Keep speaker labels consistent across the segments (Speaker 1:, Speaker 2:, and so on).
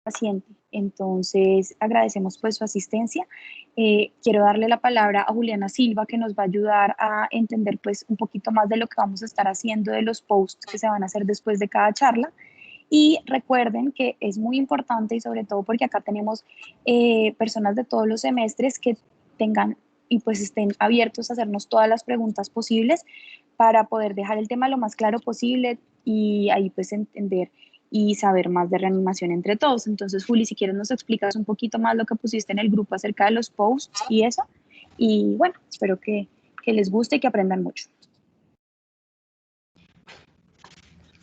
Speaker 1: paciente. Entonces, agradecemos pues su asistencia. Quiero darle la palabra a Juliana Silva, que nos va a ayudar a entender pues un poquito más de lo que vamos a estar haciendo, de los posts que se van a hacer después de cada charla. Y recuerden que es muy importante, y sobre todo porque acá tenemos personas de todos los semestres que tengan y pues estén abiertos a hacernos todas las preguntas posibles para poder dejar el tema lo más claro posible y ahí pues entender y saber más de reanimación entre todos. Entonces, Juli, si quieres nos explicas un poquito más lo que pusiste en el grupo acerca de los posts y eso. Y bueno, espero que les guste y que aprendan mucho.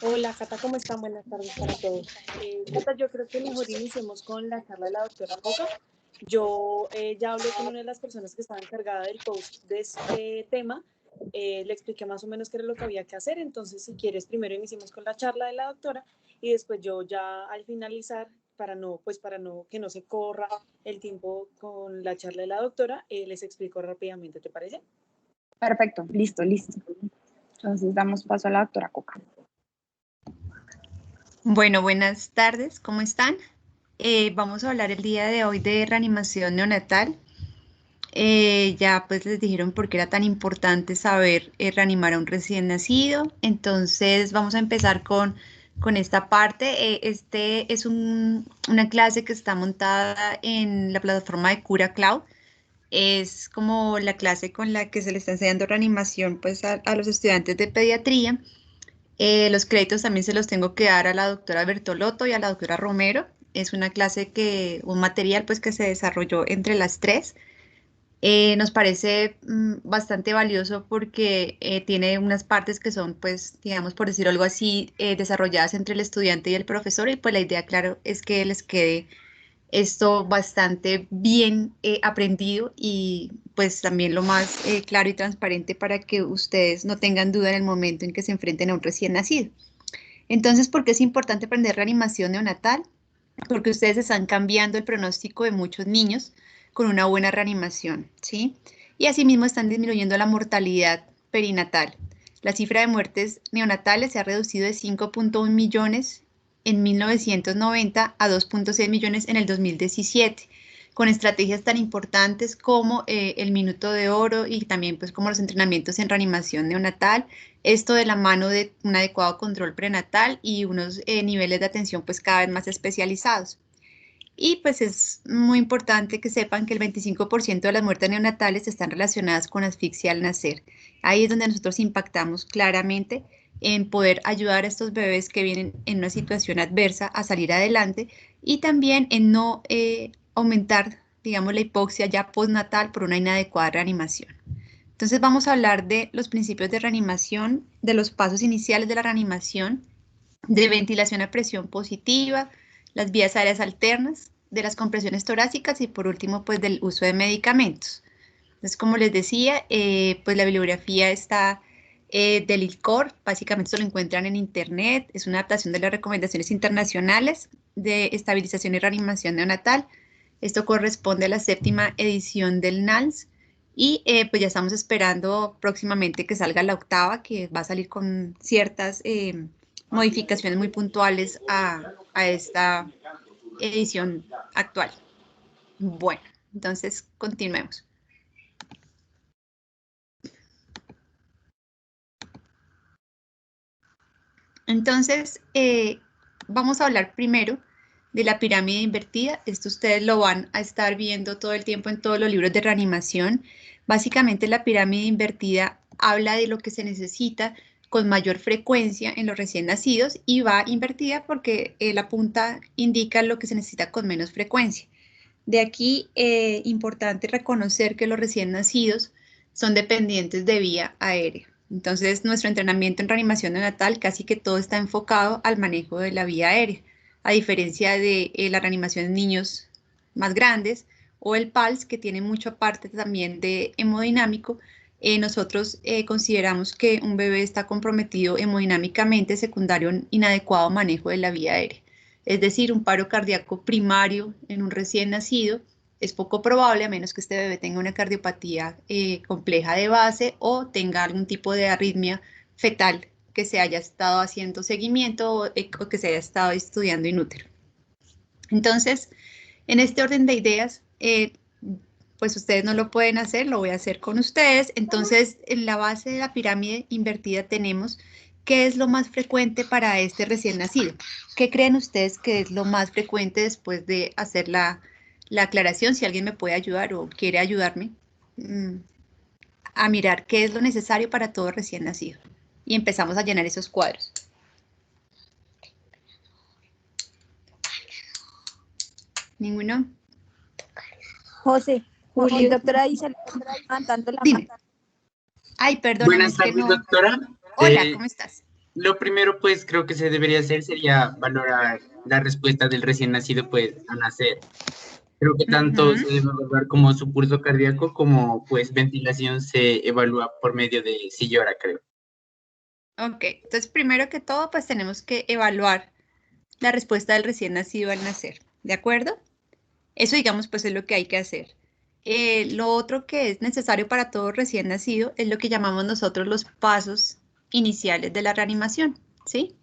Speaker 2: Hola, Cata, ¿cómo están? Buenas tardes para todos. Cata, yo creo que mejor iniciemos con la charla de la doctora Coca. Yo ya hablé con una de las personas que estaba encargada del post de este tema. Le expliqué más o menos qué era lo que había que hacer. Entonces, si quieres, primero iniciemos con la charla de la doctora y después yo ya al finalizar, que no se corra el tiempo con la charla de la doctora, les explico rápidamente, ¿te parece?
Speaker 1: Perfecto, listo, listo. Entonces, damos paso a la doctora Coca.
Speaker 3: Bueno, buenas tardes, ¿cómo están? Vamos a hablar el día de hoy de reanimación neonatal. Ya pues les dijeron por qué era tan importante saber reanimar a un recién nacido. Entonces vamos a empezar con esta parte. Este es una clase que está montada en la plataforma de Cura Cloud. Es como la clase con la que se le está enseñando reanimación pues a los estudiantes de pediatría. Los créditos también se los tengo que dar a la doctora Bertolotto y a la doctora Romero. Es una clase un material pues que se desarrolló entre las tres. Nos parece bastante valioso porque tiene unas partes que son pues, digamos por decir algo así, desarrolladas entre el estudiante y el profesor y pues la idea, claro, es que les quede esto bastante bien aprendido y pues también lo más claro y transparente para que ustedes no tengan duda en el momento en que se enfrenten a un recién nacido. Entonces, ¿por qué es importante aprender reanimación neonatal? Porque ustedes están cambiando el pronóstico de muchos niños con una buena reanimación, ¿sí? Y asimismo están disminuyendo la mortalidad perinatal. La cifra de muertes neonatales se ha reducido de 5.1 millones en 1990 a 2.6 millones en el 2017, con estrategias tan importantes como el minuto de oro y también pues como los entrenamientos en reanimación neonatal, esto de la mano de un adecuado control prenatal y unos niveles de atención pues cada vez más especializados. Y pues es muy importante que sepan que el 25% de las muertes neonatales están relacionadas con asfixia al nacer. Ahí es donde nosotros impactamos claramente en poder ayudar a estos bebés que vienen en una situación adversa a salir adelante y también en no aumentar, digamos, la hipoxia ya postnatal por una inadecuada reanimación. Entonces vamos a hablar de los principios de reanimación, de los pasos iniciales de la reanimación, de ventilación a presión positiva, las vías aéreas alternas, de las compresiones torácicas y por último pues del uso de medicamentos. Entonces como les decía, pues la bibliografía está del ILCOR, básicamente se lo encuentran en internet, es una adaptación de las recomendaciones internacionales de estabilización y reanimación neonatal. Esto corresponde a la 7ª edición del NALS y pues ya estamos esperando próximamente que salga la 8ª, que va a salir con ciertas modificaciones muy puntuales a esta edición actual. Bueno, entonces continuemos. Entonces, vamos a hablar primero de la pirámide invertida. Esto ustedes lo van a estar viendo todo el tiempo en todos los libros de reanimación. Básicamente la pirámide invertida habla de lo que se necesita con mayor frecuencia en los recién nacidos y va invertida porque la punta indica lo que se necesita con menos frecuencia. De aquí, importante reconocer que los recién nacidos son dependientes de vía aérea. Entonces, nuestro entrenamiento en reanimación neonatal casi que todo está enfocado al manejo de la vía aérea, a diferencia de la reanimación en niños más grandes o el PALS, que tiene mucha parte también de hemodinámico. Nosotros consideramos que un bebé está comprometido hemodinámicamente secundario a un inadecuado manejo de la vía aérea. Es decir, un paro cardíaco primario en un recién nacido es poco probable a menos que este bebé tenga una cardiopatía compleja de base o tenga algún tipo de arritmia fetal que se haya estado haciendo seguimiento o que se haya estado estudiando in útero. Entonces, en este orden de ideas, pues ustedes no lo pueden hacer, lo voy a hacer con ustedes. Entonces, en la base de la pirámide invertida tenemos qué es lo más frecuente para este recién nacido. ¿Qué creen ustedes que es lo más frecuente después de hacer la aclaración? Si alguien me puede ayudar o quiere ayudarme a mirar qué es lo necesario para todo recién nacido. Y empezamos a llenar esos cuadros. ¿Ninguno?
Speaker 1: José,
Speaker 3: Julio.
Speaker 1: doctora Isabel, levantando la mano.
Speaker 3: Dime. Ay, perdóname,
Speaker 4: Buenas
Speaker 3: es que
Speaker 4: tardes,
Speaker 3: no.
Speaker 4: doctora.
Speaker 3: Hola, ¿cómo estás?
Speaker 4: Lo primero, pues, creo que se debería hacer sería valorar la respuesta del recién nacido, pues, al nacer. Creo que tanto se debe evaluar como su pulso cardíaco, como, pues, ventilación se evalúa por medio de si llora, creo.
Speaker 3: Ok, entonces primero que todo, pues tenemos que evaluar la respuesta del recién nacido al nacer, ¿de acuerdo? Eso, digamos, pues es lo que hay que hacer. Lo otro que es necesario para todo recién nacido es lo que llamamos nosotros los pasos iniciales de la reanimación, ¿sí?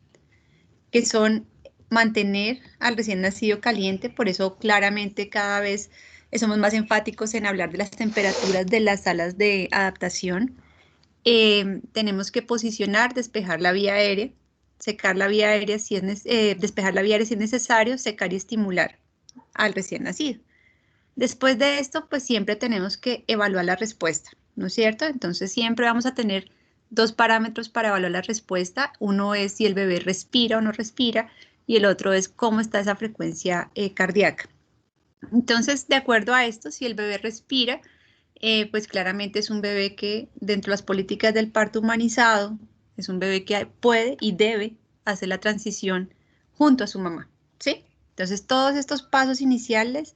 Speaker 3: Que son mantener al recién nacido caliente, por eso claramente cada vez somos más enfáticos en hablar de las temperaturas de las salas de adaptación. Tenemos que posicionar, despejar la vía aérea, secar la vía aérea si es despejar la vía aérea si es necesario, secar y estimular al recién nacido. Después de esto, pues siempre tenemos que evaluar la respuesta, ¿no es cierto? Entonces siempre vamos a tener dos parámetros para evaluar la respuesta. Uno es si el bebé respira o no respira y el otro es cómo está esa frecuencia cardíaca. Entonces, de acuerdo a esto, si el bebé respira, pues claramente es un bebé que dentro de las políticas del parto humanizado, es un bebé que puede y debe hacer la transición junto a su mamá, ¿sí? Entonces, todos estos pasos iniciales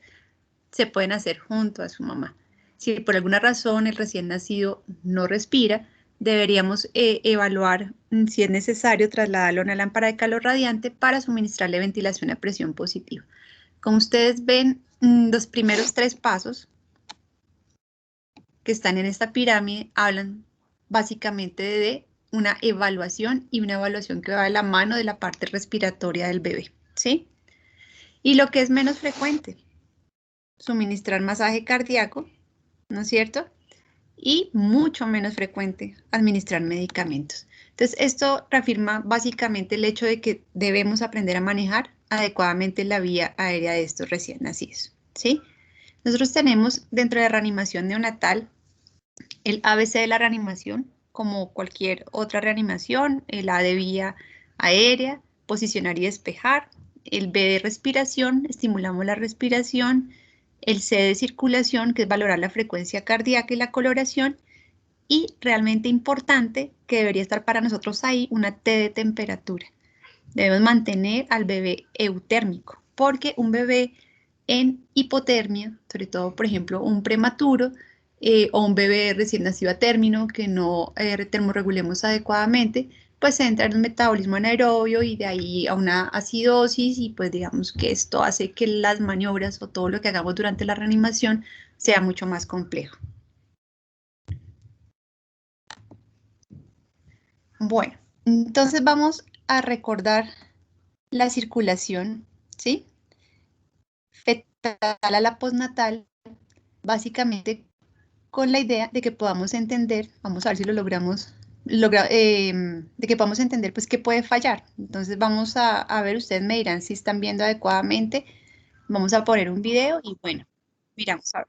Speaker 3: se pueden hacer junto a su mamá. Si por alguna razón el recién nacido no respira, deberíamos evaluar si es necesario trasladarlo a una lámpara de calor radiante para suministrarle ventilación a presión positiva. Como ustedes ven, los primeros tres pasos que están en esta pirámide hablan básicamente de una evaluación y una evaluación que va de la mano de la parte respiratoria del bebé, ¿sí? Y lo que es menos frecuente, suministrar masaje cardíaco, ¿no es cierto? Y mucho menos frecuente, administrar medicamentos. Entonces, esto reafirma básicamente el hecho de que debemos aprender a manejar adecuadamente la vía aérea de estos recién nacidos, ¿sí? Nosotros tenemos dentro de reanimación neonatal el ABC de la reanimación, como cualquier otra reanimación, el A de vía aérea, posicionar y despejar, el B de respiración, estimulamos la respiración, el C de circulación, que es valorar la frecuencia cardíaca y la coloración, y realmente importante, que debería estar para nosotros ahí, una T de temperatura. Debemos mantener al bebé eutérmico, porque un bebé en hipotermia, sobre todo, por ejemplo, un prematuro o un bebé recién nacido a término que no termorregulemos adecuadamente, pues entra en un metabolismo anaerobio y de ahí a una acidosis y pues digamos que esto hace que las maniobras o todo lo que hagamos durante la reanimación sea mucho más complejo. Bueno, entonces vamos a recordar la circulación, ¿sí? Fetal a la postnatal, básicamente con la idea de que podamos entender, vamos a ver si lo logramos, de que podamos entender pues qué puede fallar. Entonces vamos a ver, ustedes me dirán si están viendo adecuadamente, vamos a poner un video y bueno, miramos a ver.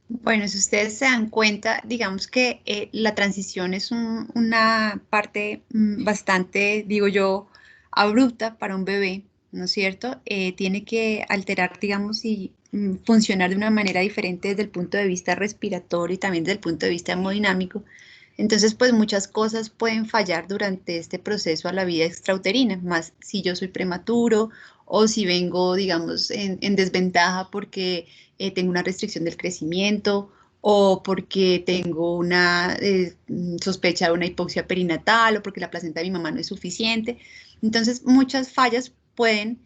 Speaker 3: Bueno, si ustedes se dan cuenta, digamos que la transición es una parte bastante, digo yo, abrupta para un bebé, ¿no es cierto? Tiene que alterar, digamos, y funcionar de una manera diferente desde el punto de vista respiratorio y también desde el punto de vista hemodinámico. Entonces, pues muchas cosas pueden fallar durante este proceso a la vida extrauterina, más si yo soy prematuro o si vengo, digamos, en desventaja porque tengo una restricción del crecimiento o porque tengo una sospecha de una hipoxia perinatal o porque la placenta de mi mamá no es suficiente. Entonces, muchas fallas pueden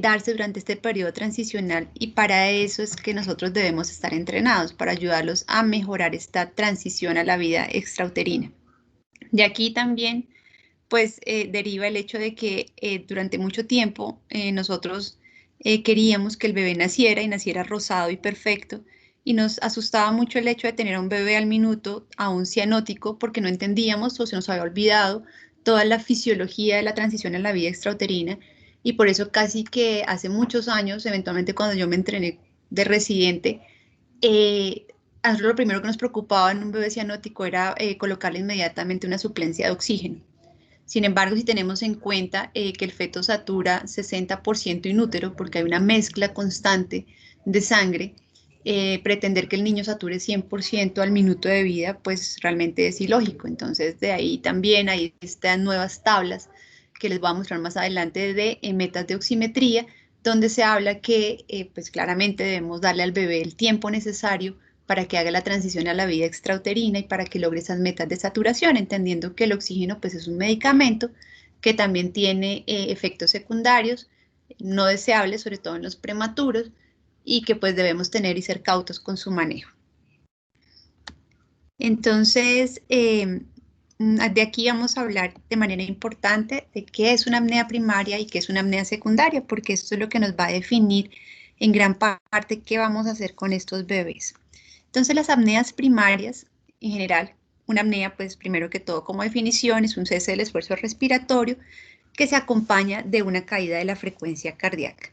Speaker 3: darse durante este periodo transicional y para eso es que nosotros debemos estar entrenados, para ayudarlos a mejorar esta transición a la vida extrauterina. De aquí también pues deriva el hecho de que durante mucho tiempo nosotros queríamos que el bebé naciera y naciera rosado y perfecto y nos asustaba mucho el hecho de tener a un bebé al minuto aún cianótico porque no entendíamos o se nos había olvidado toda la fisiología de la transición a la vida extrauterina y por eso casi que hace muchos años, eventualmente cuando yo me entrené de residente, a nosotros lo primero que nos preocupaba en un bebé cianótico era colocarle inmediatamente una suplencia de oxígeno. Sin embargo, si tenemos en cuenta que el feto satura 60% inútero, porque hay una mezcla constante de sangre, pretender que el niño sature 100% al minuto de vida, pues realmente es ilógico. Entonces, de ahí también hay estas nuevas tablas que les voy a mostrar más adelante de metas de oximetría, donde se habla que pues claramente debemos darle al bebé el tiempo necesario para que haga la transición a la vida extrauterina y para que logre esas metas de saturación, entendiendo que el oxígeno pues, es un medicamento que también tiene efectos secundarios no deseables, sobre todo en los prematuros, y que pues debemos tener y ser cautos con su manejo. Entonces, de aquí vamos a hablar de manera importante de qué es una apnea primaria y qué es una apnea secundaria, porque esto es lo que nos va a definir en gran parte qué vamos a hacer con estos bebés. Entonces, las apneas primarias, en general, una apnea, pues primero que todo, como definición, es un cese del esfuerzo respiratorio que se acompaña de una caída de la frecuencia cardíaca.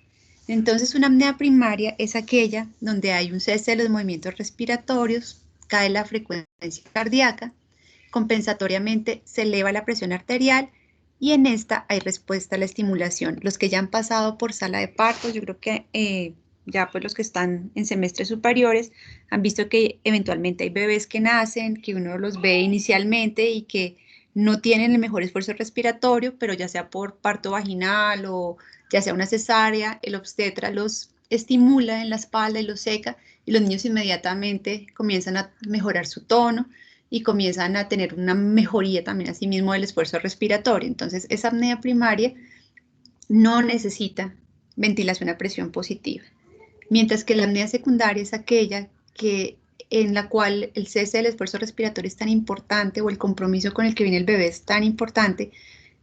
Speaker 3: Entonces, una apnea primaria es aquella donde hay un cese de los movimientos respiratorios, cae la frecuencia cardíaca, compensatoriamente se eleva la presión arterial y en esta hay respuesta a la estimulación. Los que ya han pasado por sala de partos, yo creo que ya pues los que están en semestres superiores han visto que eventualmente hay bebés que nacen, que uno los ve inicialmente y que no tienen el mejor esfuerzo respiratorio, pero ya sea por parto vaginal o ya sea una cesárea, el obstetra los estimula en la espalda y los seca y los niños inmediatamente comienzan a mejorar su tono y comienzan a tener una mejoría también así mismo del esfuerzo respiratorio. Entonces, esa apnea primaria no necesita ventilación a presión positiva, mientras que la apnea secundaria es aquella en la cual el cese del esfuerzo respiratorio es tan importante o el compromiso con el que viene el bebé es tan importante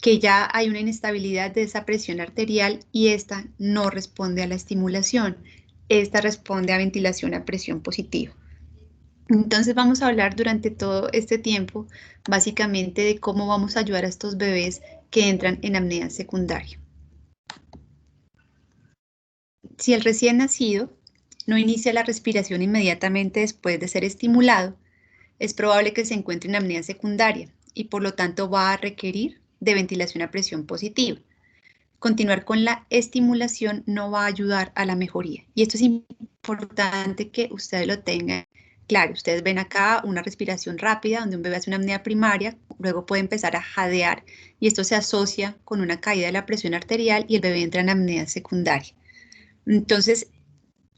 Speaker 3: que ya hay una inestabilidad de esa presión arterial y esta no responde a la estimulación, esta responde a ventilación a presión positiva. Entonces vamos a hablar durante todo este tiempo básicamente de cómo vamos a ayudar a estos bebés que entran en apnea secundaria. Si el recién nacido no inicia la respiración inmediatamente después de ser estimulado, es probable que se encuentre en apnea secundaria y por lo tanto va a requerir de ventilación a presión positiva. Continuar con la estimulación no va a ayudar a la mejoría y esto es importante que ustedes lo tengan claro. Ustedes ven acá una respiración rápida donde un bebé hace una apnea primaria, luego puede empezar a jadear y esto se asocia con una caída de la presión arterial y el bebé entra en apnea secundaria. Entonces,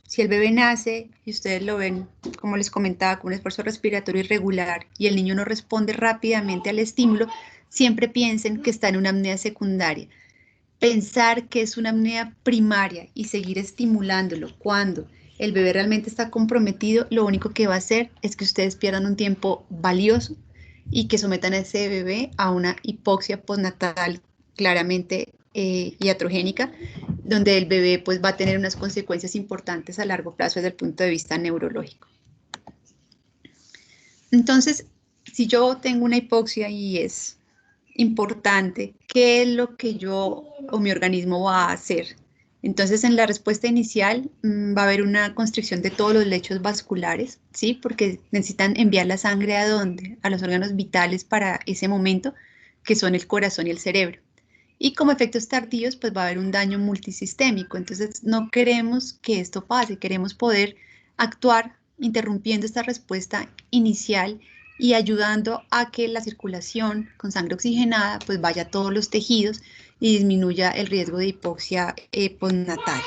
Speaker 3: si el bebé nace y ustedes lo ven, como les comentaba, con un esfuerzo respiratorio irregular y el niño no responde rápidamente al estímulo, siempre piensen que está en una apnea secundaria. Pensar que es una apnea primaria y seguir estimulándolo cuando el bebé realmente está comprometido, lo único que va a hacer es que ustedes pierdan un tiempo valioso y que sometan a ese bebé a una hipoxia postnatal claramente iatrogénica, donde el bebé pues va a tener unas consecuencias importantes a largo plazo desde el punto de vista neurológico. Entonces, si yo tengo una hipoxia y es importante, ¿qué es lo que yo o mi organismo va a hacer Entonces, en la respuesta inicial va a haber una constricción de todos los lechos vasculares, ¿sí? Porque necesitan enviar la sangre ¿a dónde? A los órganos vitales para ese momento, que son el corazón y el cerebro. Y como efectos tardíos, pues va a haber un daño multisistémico. Entonces, no queremos que esto pase, queremos poder actuar interrumpiendo esta respuesta inicial y ayudando a que la circulación con sangre oxigenada pues vaya a todos los tejidos y disminuya el riesgo de hipoxia postnatal.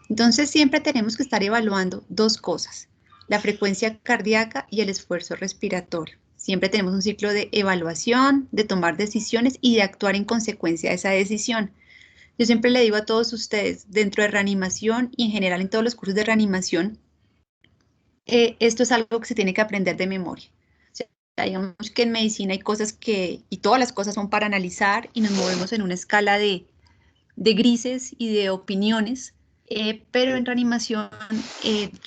Speaker 3: Entonces siempre tenemos que estar evaluando dos cosas, la frecuencia cardíaca y el esfuerzo respiratorio. Siempre tenemos un ciclo de evaluación, de tomar decisiones y de actuar en consecuencia de esa decisión. Yo siempre le digo a todos ustedes, dentro de reanimación y en general en todos los cursos de reanimación, esto es algo que se tiene que aprender de memoria. O sea, digamos que en medicina hay cosas y todas las cosas son para analizar y nos movemos en una escala de grises y de opiniones, pero en reanimación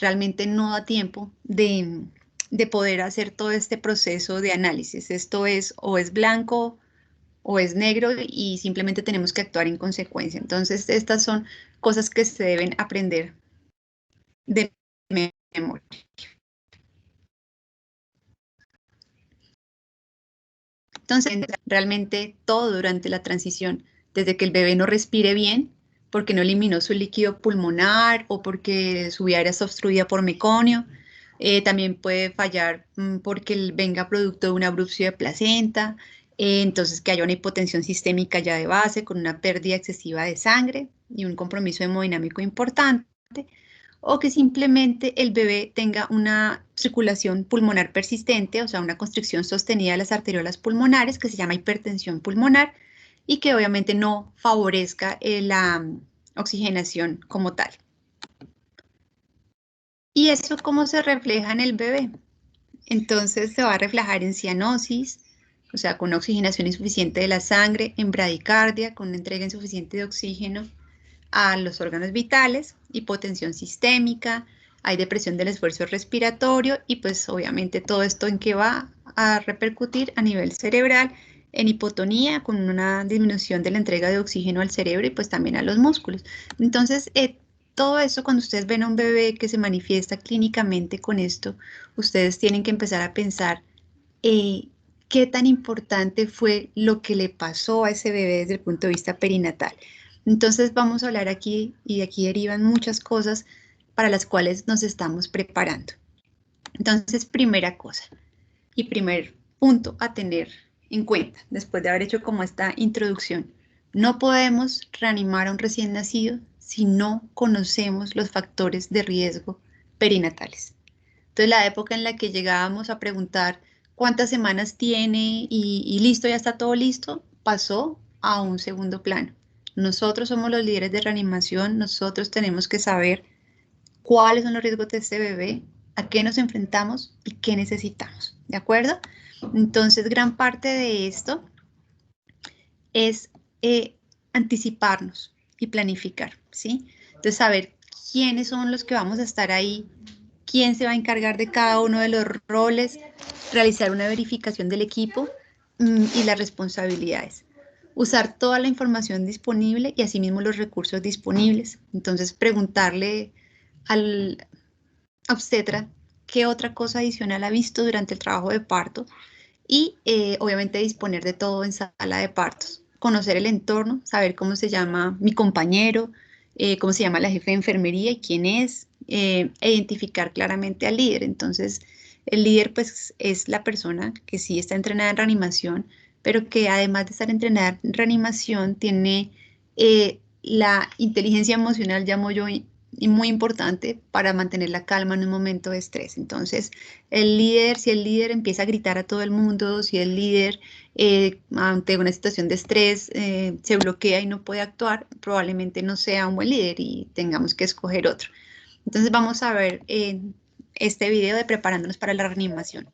Speaker 3: realmente no da tiempo de poder hacer todo este proceso de análisis. Esto es o es blanco o es negro y simplemente tenemos que actuar en consecuencia. Entonces, estas son cosas que se deben aprender de memoria. Entonces, realmente todo durante la transición, desde que el bebé no respire bien, porque no eliminó su líquido pulmonar o porque su vía aérea está obstruida por meconio, también puede fallar porque venga producto de una abrupción de placenta, entonces que haya una hipotensión sistémica ya de base con una pérdida excesiva de sangre y un compromiso hemodinámico importante, o que simplemente el bebé tenga una circulación pulmonar persistente, o sea, una constricción sostenida de las arteriolas pulmonares, que se llama hipertensión pulmonar, y que obviamente no favorezca la oxigenación como tal. ¿Y eso cómo se refleja en el bebé? Entonces se va a reflejar en cianosis, o sea, con oxigenación insuficiente de la sangre, en bradicardia, con una entrega insuficiente de oxígeno a los órganos vitales, hipotensión sistémica, hay depresión del esfuerzo respiratorio y pues obviamente todo esto en qué va a repercutir a nivel cerebral, en hipotonía con una disminución de la entrega de oxígeno al cerebro y pues también a los músculos. Entonces, todo eso cuando ustedes ven a un bebé que se manifiesta clínicamente con esto, ustedes tienen que empezar a pensar qué tan importante fue lo que le pasó a ese bebé desde el punto de vista perinatal. Entonces vamos a hablar aquí y de aquí derivan muchas cosas para las cuales nos estamos preparando. Entonces, primera cosa y primer punto a tener en cuenta, después de haber hecho como esta introducción, no podemos reanimar a un recién nacido si no conocemos los factores de riesgo perinatales. Entonces, la época en la que llegábamos a preguntar cuántas semanas tiene y listo, ya está todo listo, pasó a un segundo plano. Nosotros somos los líderes de reanimación, nosotros tenemos que saber cuáles son los riesgos de este bebé, a qué nos enfrentamos y qué necesitamos, ¿de acuerdo? Entonces, gran parte de esto es anticiparnos y planificar, ¿sí? Entonces, saber quiénes son los que vamos a estar ahí, quién se va a encargar de cada uno de los roles, realizar una verificación del equipo y las responsabilidades. Usar toda la información disponible y asimismo los recursos disponibles. Entonces, preguntarle al obstetra qué otra cosa adicional ha visto durante el trabajo de parto y obviamente disponer de todo en sala de partos. Conocer el entorno, saber cómo se llama mi compañero, cómo se llama la jefe de enfermería y quién es, identificar claramente al líder. Entonces, el líder pues es la persona que sí está entrenada en reanimación, pero que además de estar entrenada en reanimación tiene la inteligencia emocional, llamo yo, y muy importante para mantener la calma en un momento de estrés. Entonces, si el líder empieza a gritar a todo el mundo, si el líder ante una situación de estrés se bloquea y no puede actuar, probablemente no sea un buen líder y tengamos que escoger otro. Entonces vamos a ver este video de preparándonos para la reanimación.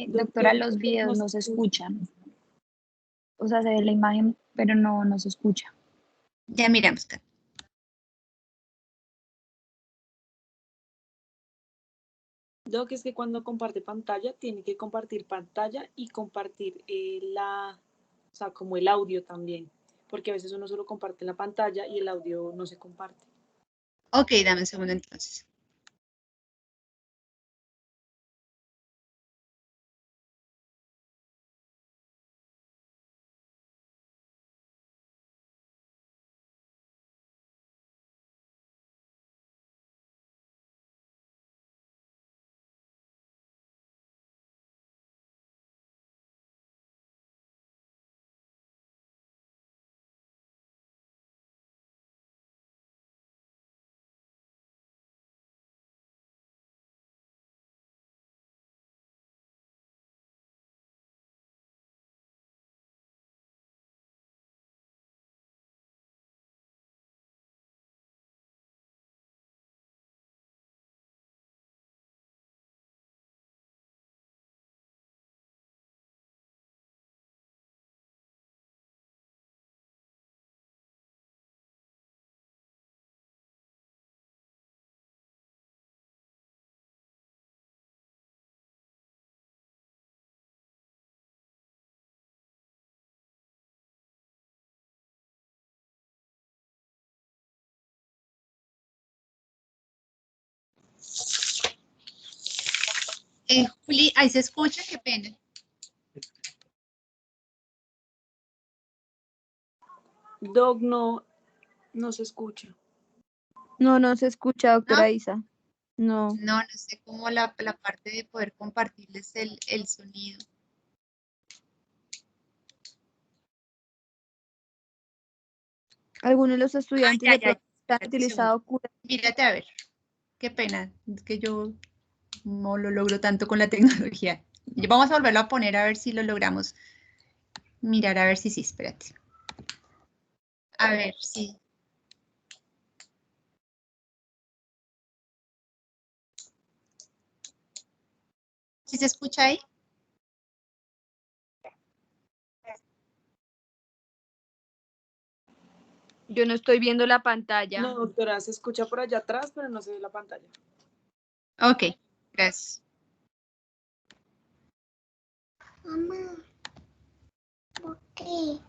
Speaker 1: Doctora, los videos no se escuchan. O sea, se ve la imagen, pero no se escucha.
Speaker 3: Ya miramos.
Speaker 2: Doc, es que cuando comparte pantalla, tiene que compartir pantalla y compartir o sea, como el audio también, porque a veces uno solo comparte la pantalla y el audio no se comparte.
Speaker 3: Ok, dame un segundo entonces. Juli, ahí se escucha, qué pena.
Speaker 2: Doc, no se escucha.
Speaker 5: No se escucha, doctora
Speaker 3: ¿No?
Speaker 5: Isa. No.
Speaker 3: No sé cómo la parte de poder compartirles el sonido.
Speaker 5: Algunos de los estudiantes de pronto han
Speaker 3: Espérate un
Speaker 5: utilizado cura.
Speaker 3: Mírate a ver, qué pena, es que yo no lo logro tanto con la tecnología. Vamos a volverlo a poner a ver si lo logramos mirar, a ver si sí, espérate. A ver, sí. ¿Sí se escucha ahí?
Speaker 5: Yo no estoy viendo la pantalla.
Speaker 2: No, doctora, se escucha por allá atrás, pero no se ve la pantalla.
Speaker 3: Ok, gracias.
Speaker 6: Mamá, ¿por qué?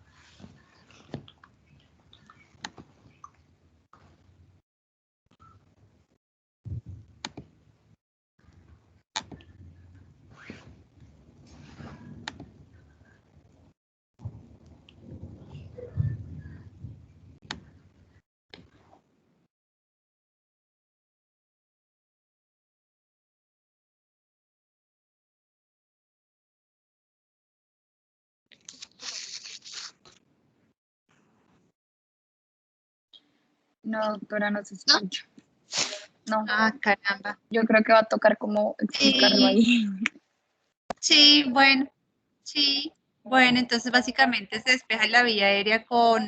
Speaker 1: No, doctora, no se escucha. No,
Speaker 3: Ah, caramba.
Speaker 1: yo creo que va a tocar como explicarlo ahí.
Speaker 3: Sí, bueno, sí. Bueno, entonces básicamente se despeja la vía aérea o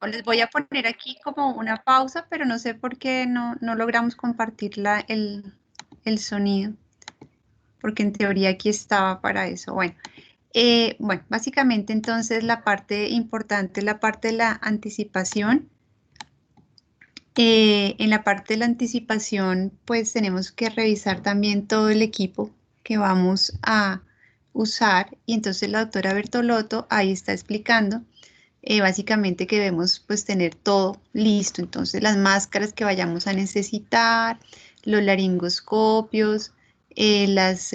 Speaker 3: les voy a poner aquí como una pausa, pero no sé por qué no logramos compartir el sonido, porque en teoría aquí estaba para eso. Bueno, básicamente entonces la parte importante es la parte de la anticipación. En la parte de la anticipación, pues tenemos que revisar también todo el equipo que vamos a usar y entonces la doctora Bertolotto ahí está explicando básicamente que debemos pues tener todo listo, entonces las máscaras que vayamos a necesitar, los laringoscopios, los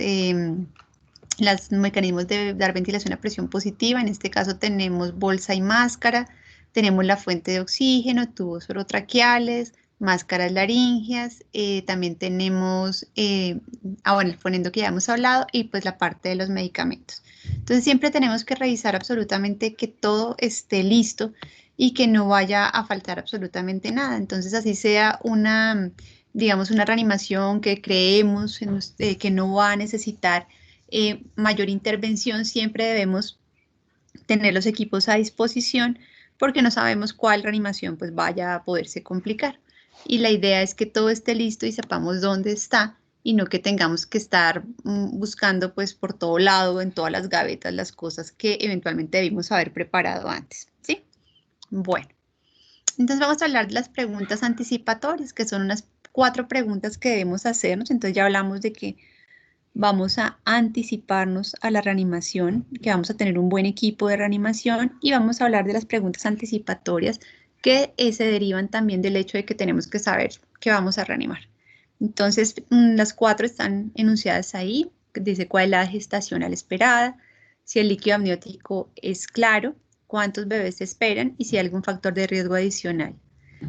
Speaker 3: mecanismos de dar ventilación a presión positiva, en este caso tenemos bolsa y máscara, tenemos la fuente de oxígeno, tubos orotraqueales, máscaras laringeas, también tenemos, el fonendo que ya hemos hablado y pues la parte de los medicamentos. Entonces siempre tenemos que revisar absolutamente que todo esté listo y que no vaya a faltar absolutamente nada. Entonces así sea digamos, una reanimación que creemos que no va a necesitar mayor intervención, siempre debemos tener los equipos a disposición porque no sabemos cuál reanimación pues vaya a poderse complicar. Y la idea es que todo esté listo y sepamos dónde está y no que tengamos que estar buscando pues por todo lado, en todas las gavetas, las cosas que eventualmente debimos haber preparado antes, ¿sí? Bueno, entonces vamos a hablar de las preguntas anticipatorias, que son unas 4 preguntas que debemos hacernos. Entonces ya hablamos de que vamos a anticiparnos a la reanimación, que vamos a tener un buen equipo de reanimación y vamos a hablar de las preguntas anticipatorias que se derivan también del hecho de que tenemos que saber que vamos a reanimar. Entonces, las 4 están enunciadas ahí. Dice cuál es la edad gestacional esperada, si el líquido amniótico es claro, cuántos bebés se esperan y si hay algún factor de riesgo adicional.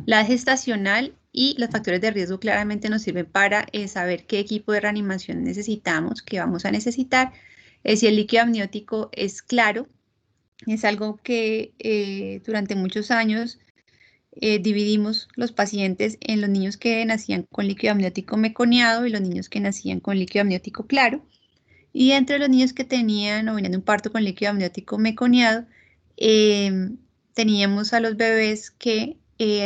Speaker 3: La edad gestacional y los factores de riesgo claramente nos sirven para saber qué equipo de reanimación necesitamos, qué vamos a necesitar. Si el líquido amniótico es claro, es algo que durante muchos años dividimos los pacientes en los niños que nacían con líquido amniótico meconiado y los niños que nacían con líquido amniótico claro. Y entre los niños que tenían o venían de un parto con líquido amniótico meconiado, teníamos a los bebés que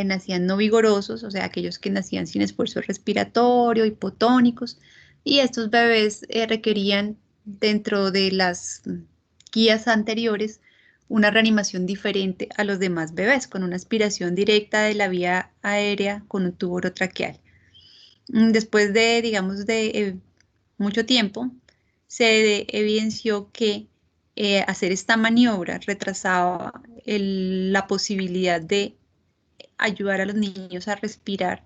Speaker 3: nacían no vigorosos, o sea, aquellos que nacían sin esfuerzo respiratorio, hipotónicos, y estos bebés requerían dentro de las guías anteriores una reanimación diferente a los demás bebés, con una aspiración directa de la vía aérea con un tubo orotraqueal. Después de, digamos, de mucho tiempo, se evidenció que hacer esta maniobra retrasaba la posibilidad de ayudar a los niños a respirar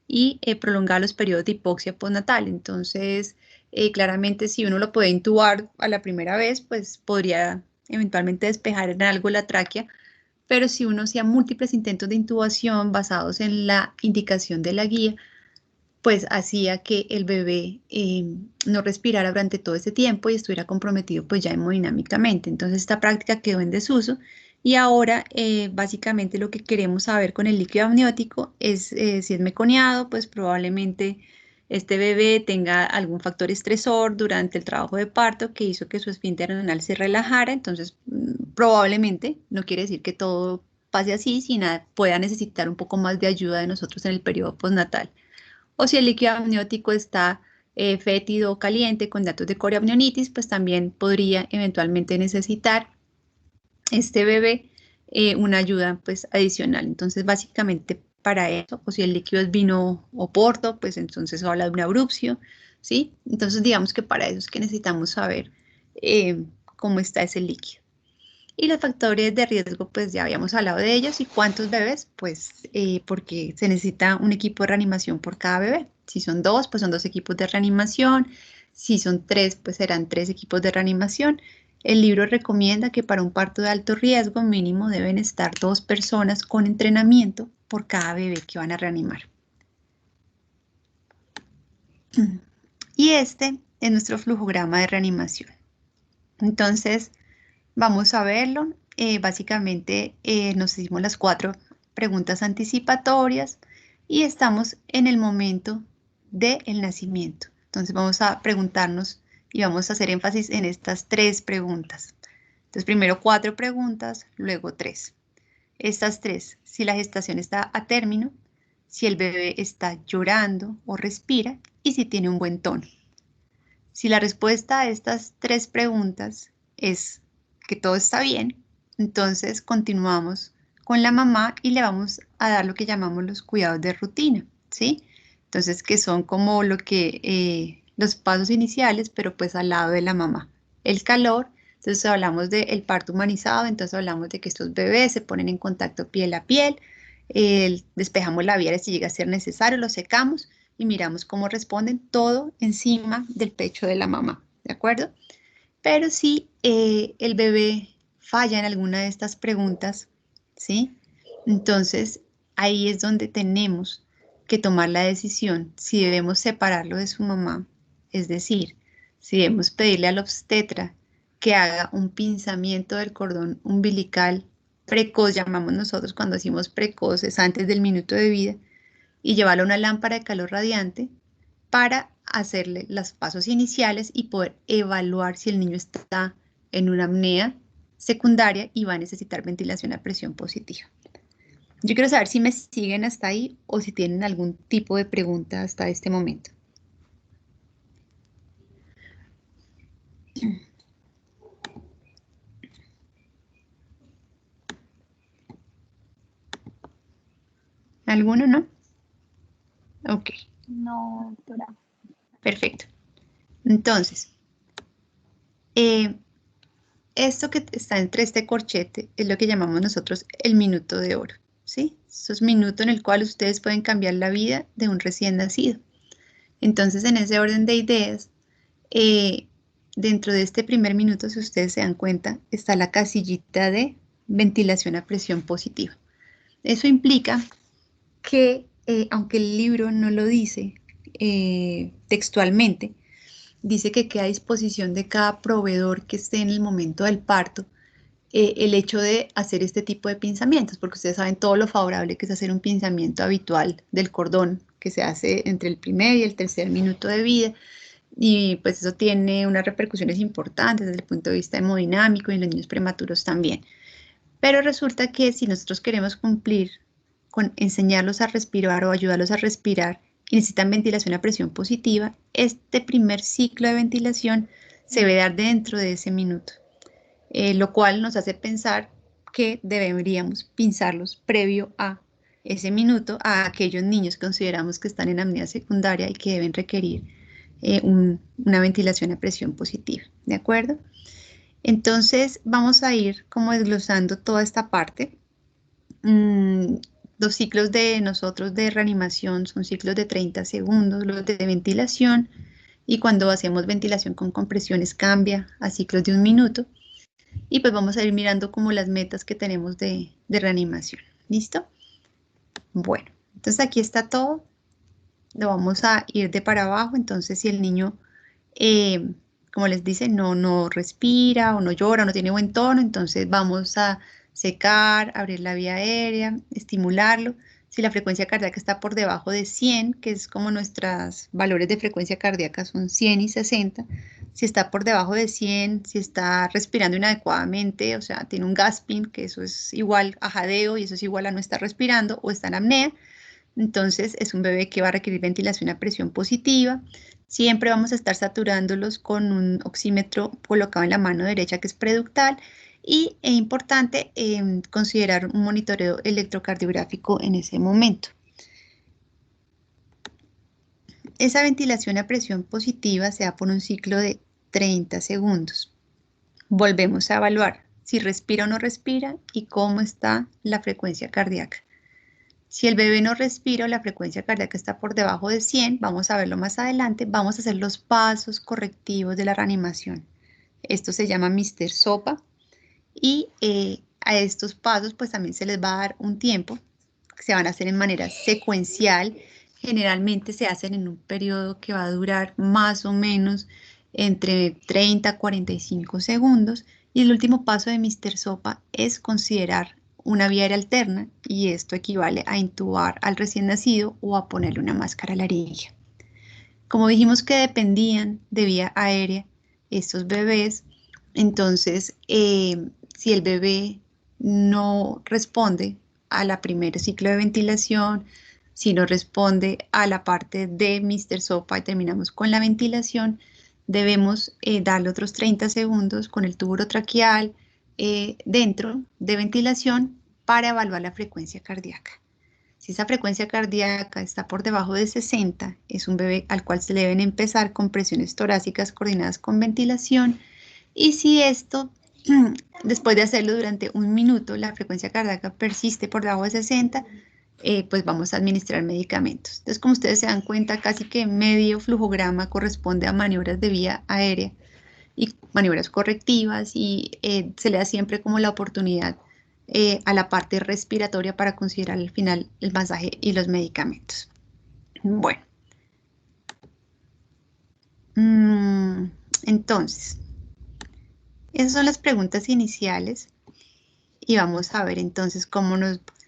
Speaker 3: y prolongar los periodos de hipoxia postnatal. Entonces, claramente si uno lo puede intubar a la primera vez, pues podría eventualmente despejar en algo la tráquea, pero si uno hacía múltiples intentos de intubación basados en la indicación de la guía, pues hacía que el bebé no respirara durante todo ese tiempo y estuviera comprometido pues ya hemodinámicamente. Entonces esta práctica quedó en desuso y ahora básicamente lo que queremos saber con el líquido amniótico es si es meconiado, pues probablemente este bebé tenga algún factor estresor durante el trabajo de parto que hizo que su esfínter anal se relajara. Entonces probablemente, no quiere decir que todo pase así, sino pueda necesitar un poco más de ayuda de nosotros en el periodo postnatal. O si el líquido amniótico está fétido o caliente con datos de coreamnionitis, pues también podría eventualmente necesitar este bebé una ayuda pues adicional. Entonces básicamente para eso, o si el líquido es vino o porto, pues entonces habla de un abrupcio, ¿sí? Entonces digamos que para eso es que necesitamos saber cómo está ese líquido. Y los factores de riesgo, pues ya habíamos hablado de ellos. ¿Y cuántos bebés? Pues porque se necesita un equipo de reanimación por cada bebé. Si son 2, pues son 2 equipos de reanimación. Si son 3, pues serán 3 equipos de reanimación. El libro recomienda que para un parto de alto riesgo mínimo deben estar 2 personas con entrenamiento por cada bebé que van a reanimar. Y este es nuestro flujograma de reanimación. Entonces, vamos a verlo. Básicamente nos hicimos las 4 preguntas anticipatorias y estamos en el momento del nacimiento. Entonces vamos a preguntarnos y vamos a hacer énfasis en estas 3 preguntas. Entonces primero 4 preguntas, luego 3. Estas 3, si la gestación está a término, si el bebé está llorando o respira y si tiene un buen tono. Si la respuesta a estas 3 preguntas es que todo está bien, entonces continuamos con la mamá y le vamos a dar lo que llamamos los cuidados de rutina, ¿sí? Entonces, que son como lo que los pasos iniciales, pero pues al lado de la mamá. El calor, entonces hablamos del parto humanizado, entonces hablamos de que estos bebés se ponen en contacto piel a piel, despejamos la vía si llega a ser necesario, lo secamos y miramos cómo responden, todo encima del pecho de la mamá, ¿de acuerdo? Pero si el bebé falla en alguna de estas preguntas, ¿sí? Entonces ahí es donde tenemos que tomar la decisión si debemos separarlo de su mamá, es decir, si debemos pedirle al obstetra que haga un pinzamiento del cordón umbilical precoz, llamamos nosotros cuando decimos precoces antes del minuto de vida, y llevarlo a una lámpara de calor radiante para hacerle los pasos iniciales y poder evaluar si el niño está en una apnea secundaria y va a necesitar ventilación a presión positiva. Yo quiero saber si me siguen hasta ahí o si tienen algún tipo de pregunta hasta este momento. ¿Alguno no? Ok,
Speaker 1: No, doctora.
Speaker 3: Perfecto. Entonces, esto que está entre este corchete es lo que llamamos nosotros el minuto de oro, ¿sí? Esos minutos en el cual ustedes pueden cambiar la vida de un recién nacido. Entonces, en ese orden de ideas, dentro de este primer minuto, si ustedes se dan cuenta, está la casillita de ventilación a presión positiva. Eso implica que, aunque el libro no lo dice textualmente, dice que queda a disposición de cada proveedor que esté en el momento del parto el hecho de hacer este tipo de pinzamientos, porque ustedes saben todo lo favorable que es hacer un pinzamiento habitual del cordón que se hace entre el primer y el tercer minuto de vida, y pues eso tiene unas repercusiones importantes desde el punto de vista hemodinámico y en los niños prematuros también. Pero resulta que si nosotros queremos cumplir con enseñarlos a respirar o ayudarlos a respirar y necesitan ventilación a presión positiva, este primer ciclo de ventilación se debe dar dentro de ese minuto, lo cual nos hace pensar que deberíamos pinzarlos previo a ese minuto a aquellos niños que consideramos que están en apnea secundaria y que deben requerir una ventilación a presión positiva, ¿de acuerdo? Entonces vamos a ir como desglosando toda esta parte. Los ciclos de nosotros de reanimación son ciclos de 30 segundos, los de ventilación, y cuando hacemos ventilación con compresiones cambia a ciclos de 1 minuto. Y pues vamos a ir mirando como las metas que tenemos de reanimación. ¿Listo? Bueno, entonces aquí está todo. Lo vamos a ir de para abajo. Entonces si el niño, como les dice, no respira o no llora o no tiene buen tono, entonces vamos a secar, abrir la vía aérea, estimularlo. Si la frecuencia cardíaca está por debajo de 100, que es como nuestros valores de frecuencia cardíaca son 100 y 60, si está por debajo de 100, si está respirando inadecuadamente, o sea, tiene un gasping, que eso es igual a jadeo y eso es igual a no estar respirando, o está en apnea, entonces es un bebé que va a requerir ventilación a presión positiva. Siempre vamos a estar saturándolos con un oxímetro colocado en la mano derecha que es preductal. Y es importante considerar un monitoreo electrocardiográfico en ese momento. Esa ventilación a presión positiva se da por un ciclo de 30 segundos. Volvemos a evaluar si respira o no respira y cómo está la frecuencia cardíaca. Si el bebé no respira o la frecuencia cardíaca está por debajo de 100, vamos a verlo más adelante, vamos a hacer los pasos correctivos de la reanimación. Esto se llama Mr. Sopa. Y a estos pasos pues también se les va a dar un tiempo, que se van a hacer en manera secuencial, generalmente se hacen en un periodo que va a durar más o menos entre 30 a 45 segundos, y el último paso de Mr. Sopa es considerar una vía aérea alterna, y esto equivale a intubar al recién nacido o a ponerle una máscara laríngea. Como dijimos que dependían de vía aérea estos bebés, entonces si el bebé no responde a la primer ciclo de ventilación, si no responde a la parte de Mr. Sopa y terminamos con la ventilación, debemos darle otros 30 segundos con el tubo orotraqueal dentro de ventilación para evaluar la frecuencia cardíaca. Si esa frecuencia cardíaca está por debajo de 60, es un bebé al cual se le deben empezar con presiones torácicas coordinadas con ventilación. Y si esto, después de hacerlo durante 1 minuto, la frecuencia cardíaca persiste por debajo de 60, pues vamos a administrar medicamentos. Entonces, como ustedes se dan cuenta, casi que medio flujograma corresponde a maniobras de vía aérea y maniobras correctivas, y se le da siempre como la oportunidad a la parte respiratoria para considerar al final el masaje y los medicamentos. Bueno. Entonces, esas son las preguntas iniciales y vamos a ver entonces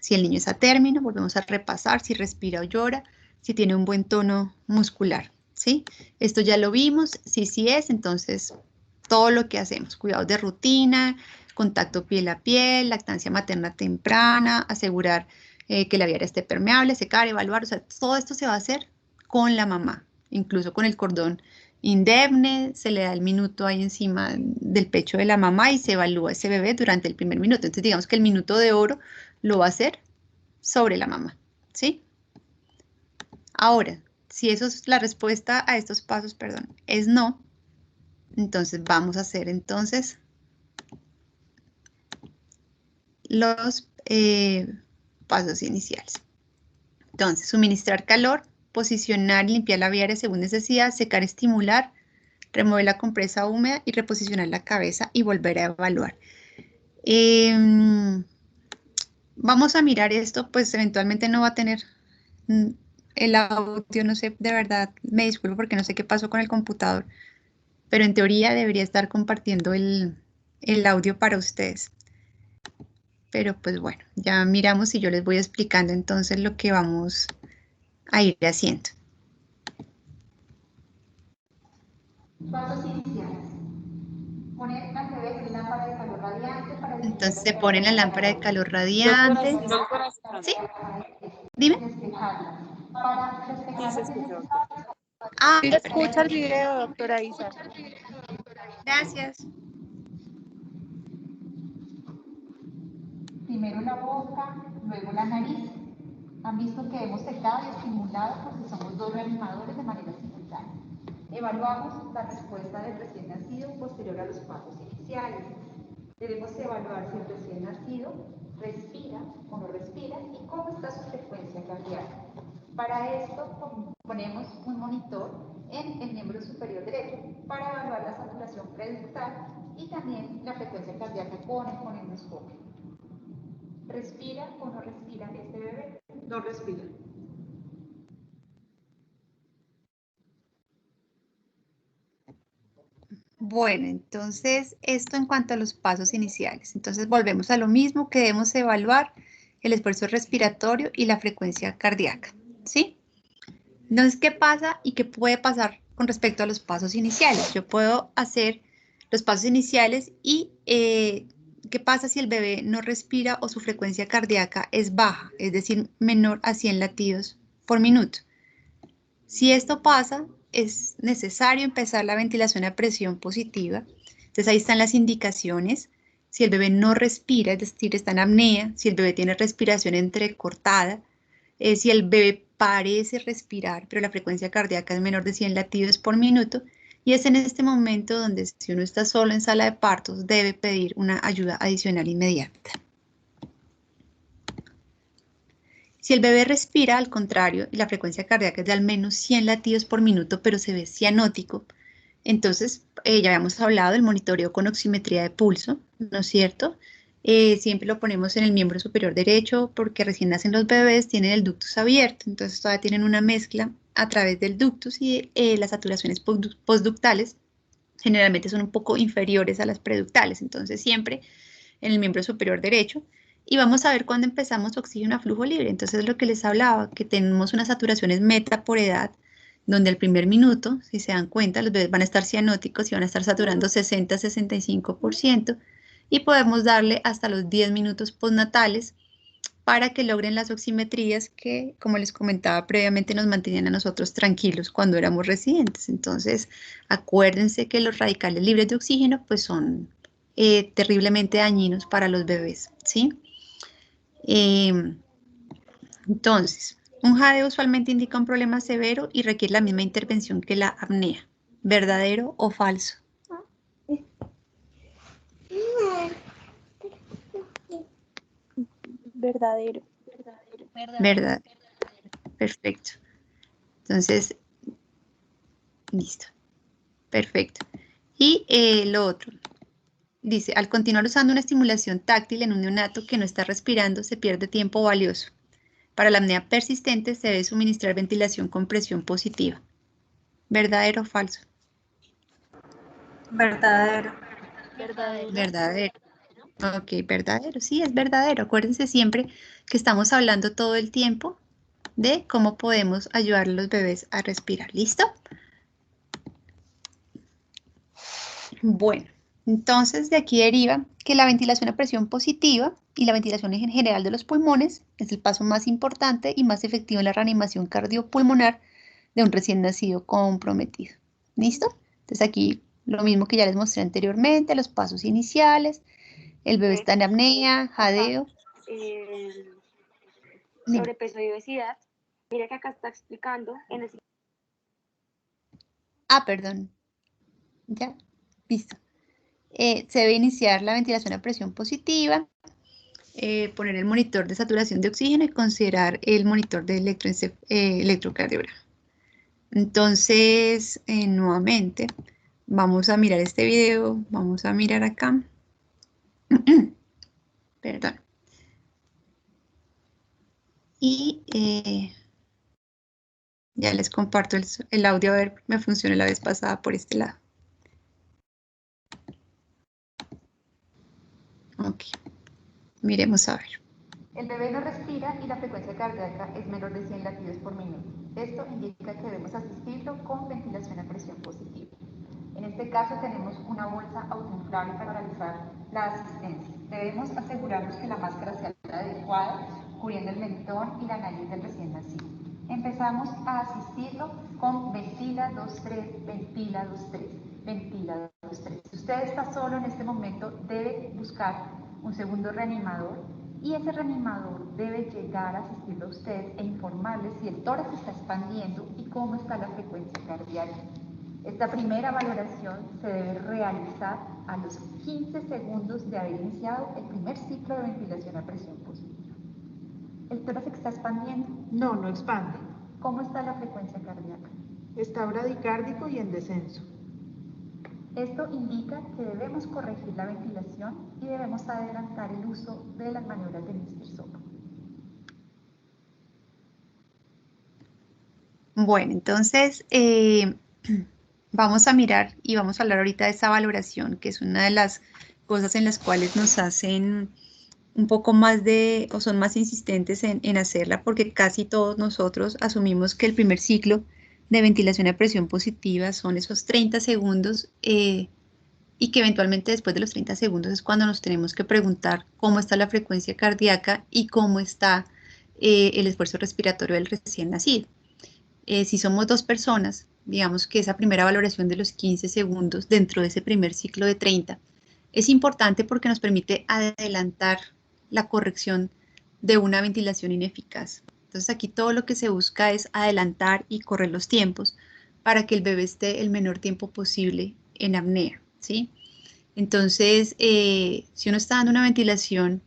Speaker 3: si el niño es a término, volvemos a repasar si respira o llora, si tiene un buen tono muscular, ¿sí? Esto ya lo vimos, sí es, entonces todo lo que hacemos, cuidados de rutina, contacto piel a piel, lactancia materna temprana, asegurar que la vía aérea esté permeable, secar, evaluar, o sea, todo esto se va a hacer con la mamá, incluso con el cordón indemne, se le da el minuto ahí encima del pecho de la mamá y se evalúa ese bebé durante el primer minuto. Entonces digamos que el minuto de oro lo va a hacer sobre la mamá, ¿sí? Ahora, Si eso es la respuesta a estos pasos, perdón, es no, entonces vamos a hacer entonces los pasos iniciales. Entonces, suministrar calor, posicionar y limpiar la viaria según necesidad, secar, estimular, remover la compresa húmeda y reposicionar la cabeza y volver a evaluar. Vamos a mirar esto, pues eventualmente no va a tener el audio, no sé, de verdad, me disculpo porque no sé qué pasó con el computador, pero en teoría debería estar compartiendo el audio para ustedes. Pero pues bueno, ya miramos y yo les voy explicando entonces lo que vamos a ir haciendo.
Speaker 7: Pasos iniciales. Poner al bebé en lámpara de calor radiante para
Speaker 3: Entonces se pone la lámpara de calor
Speaker 2: Doctora,
Speaker 3: radiante.
Speaker 2: doctora, Sandra.
Speaker 3: ¿Sí? Dime.
Speaker 7: para
Speaker 2: Sí,
Speaker 7: despejar
Speaker 2: se
Speaker 7: las
Speaker 2: escucha, doctora.
Speaker 3: Ah,
Speaker 5: Sí,
Speaker 3: perfecto.
Speaker 5: escucha el video, doctora Isa.
Speaker 3: Gracias.
Speaker 7: primero la boca, luego la nariz. Han visto que hemos secado y estimulado porque somos dos reanimadores de manera simultánea. Evaluamos la respuesta del recién nacido posterior a los pasos iniciales. Debemos evaluar si el recién nacido respira o no respira y cómo está su frecuencia cardíaca. Para esto ponemos un monitor en el miembro superior derecho para evaluar la saturación preductal y también la frecuencia cardíaca con el fonendoscopio. ¿Respira o no respira este bebé? No respira.
Speaker 3: Bueno, entonces esto en cuanto a los pasos iniciales. Entonces volvemos a lo mismo que debemos evaluar el esfuerzo respiratorio y la frecuencia cardíaca, ¿sí? Entonces, ¿qué pasa y qué puede pasar con respecto a los pasos iniciales? Yo puedo hacer los pasos iniciales y ¿qué pasa si el bebé no respira o su frecuencia cardíaca es baja, es decir, menor a 100 latidos por minuto? Si esto pasa, es necesario empezar la ventilación a presión positiva. Entonces ahí están las indicaciones. Si el bebé no respira, es decir, está en apnea, si el bebé tiene respiración entrecortada, si el bebé parece respirar, pero la frecuencia cardíaca es menor de 100 latidos por minuto, y es en este momento donde si uno está solo en sala de partos, debe pedir una ayuda adicional inmediata. Si el bebé respira, al contrario, y la frecuencia cardíaca es de al menos 100 latidos por minuto, pero se ve cianótico, entonces ya habíamos hablado del monitoreo con oximetría de pulso, ¿no es cierto? Siempre lo ponemos en el miembro superior derecho porque recién nacen los bebés, tienen el ductus abierto, entonces todavía tienen una mezcla a través del ductus y las saturaciones postductales generalmente son un poco inferiores a las preductales, entonces siempre en el miembro superior derecho. Y vamos a ver cuándo empezamos oxígeno a flujo libre. Entonces, lo que les hablaba, que tenemos unas saturaciones meta por edad, donde el primer minuto, si se dan cuenta, los bebés van a estar cianóticos y van a estar saturando 60-65%, y podemos darle hasta los 10 minutos postnatales para que logren las oximetrías que, como les comentaba previamente, nos mantenían a nosotros tranquilos cuando éramos residentes. Entonces, acuérdense que los radicales libres de oxígeno pues son terriblemente dañinos para los bebés, ¿sí? Entonces, un jadeo usualmente indica un problema severo y requiere la misma intervención que la apnea. ¿Verdadero o falso?
Speaker 5: Verdadero.
Speaker 3: Verdad. Perfecto. Entonces, listo. Perfecto. Y lo otro. Dice, al continuar usando una estimulación táctil en un neonato que no está respirando, se pierde tiempo valioso. Para la apnea persistente se debe suministrar ventilación con presión positiva. ¿Verdadero o falso?
Speaker 8: Verdadero.
Speaker 5: Verdadero.
Speaker 3: Verdadero. Ok, verdadero. Sí, es verdadero. Acuérdense siempre que estamos hablando todo el tiempo de cómo podemos ayudar a los bebés a respirar. ¿Listo? Bueno, entonces de aquí deriva que la ventilación a presión positiva y la ventilación en general de los pulmones es el paso más importante y más efectivo en la reanimación cardiopulmonar de un recién nacido comprometido. ¿Listo? Entonces aquí lo mismo que ya les mostré anteriormente, los pasos iniciales, el bebé está en apnea, jadeo.
Speaker 9: Sobrepeso y obesidad. Mira que acá está explicando en el
Speaker 3: Perdón. Ya, listo. Se debe iniciar la ventilación a presión positiva, poner el monitor de saturación de oxígeno y considerar el monitor de electrocardiograma. Entonces, nuevamente, vamos a mirar este video, vamos a mirar acá. Perdón. Y ya les comparto el audio, a ver, me funcionó la vez pasada por este lado. Ok, miremos a ver.
Speaker 7: El bebé no respira y la frecuencia cardíaca es menor de 100 latidos por minuto. Esto indica que debemos asistirlo con ventilación a presión positiva. En este caso tenemos una bolsa autoinflable para realizar la asistencia. Debemos asegurarnos que la máscara sea adecuada, cubriendo el mentón y la nariz del recién nacido. Empezamos a asistirlo con ventila 2-3, ventila 2-3, ventila 2-3. Si usted está solo en este momento, debe buscar un segundo reanimador y ese reanimador debe llegar a asistirlo a usted e informarle si el tórax está expandiendo y cómo está la frecuencia cardíaca. Esta primera valoración se debe realizar a los 15 segundos de haber iniciado el primer ciclo de ventilación a presión positiva. ¿El tórax está expandiendo?
Speaker 8: No, no expande.
Speaker 7: ¿Cómo está la frecuencia cardíaca?
Speaker 8: Está bradicárdico y en descenso.
Speaker 7: Esto indica que debemos corregir la ventilación y debemos adelantar el uso de las maniobras de Mr. Sopa.
Speaker 3: Bueno, entonces vamos a mirar y vamos a hablar ahorita de esa valoración, que es una de las cosas en las cuales nos hacen un poco más o son más insistentes en hacerla, porque casi todos nosotros asumimos que el primer ciclo de ventilación a presión positiva son esos 30 segundos y que eventualmente después de los 30 segundos es cuando nos tenemos que preguntar cómo está la frecuencia cardíaca y cómo está el esfuerzo respiratorio del recién nacido. Si somos dos personas, digamos que esa primera valoración de los 15 segundos dentro de ese primer ciclo de 30 es importante porque nos permite adelantar la corrección de una ventilación ineficaz. Entonces aquí todo lo que se busca es adelantar y correr los tiempos para que el bebé esté el menor tiempo posible en apnea, ¿sí? Entonces, si uno está dando una ventilación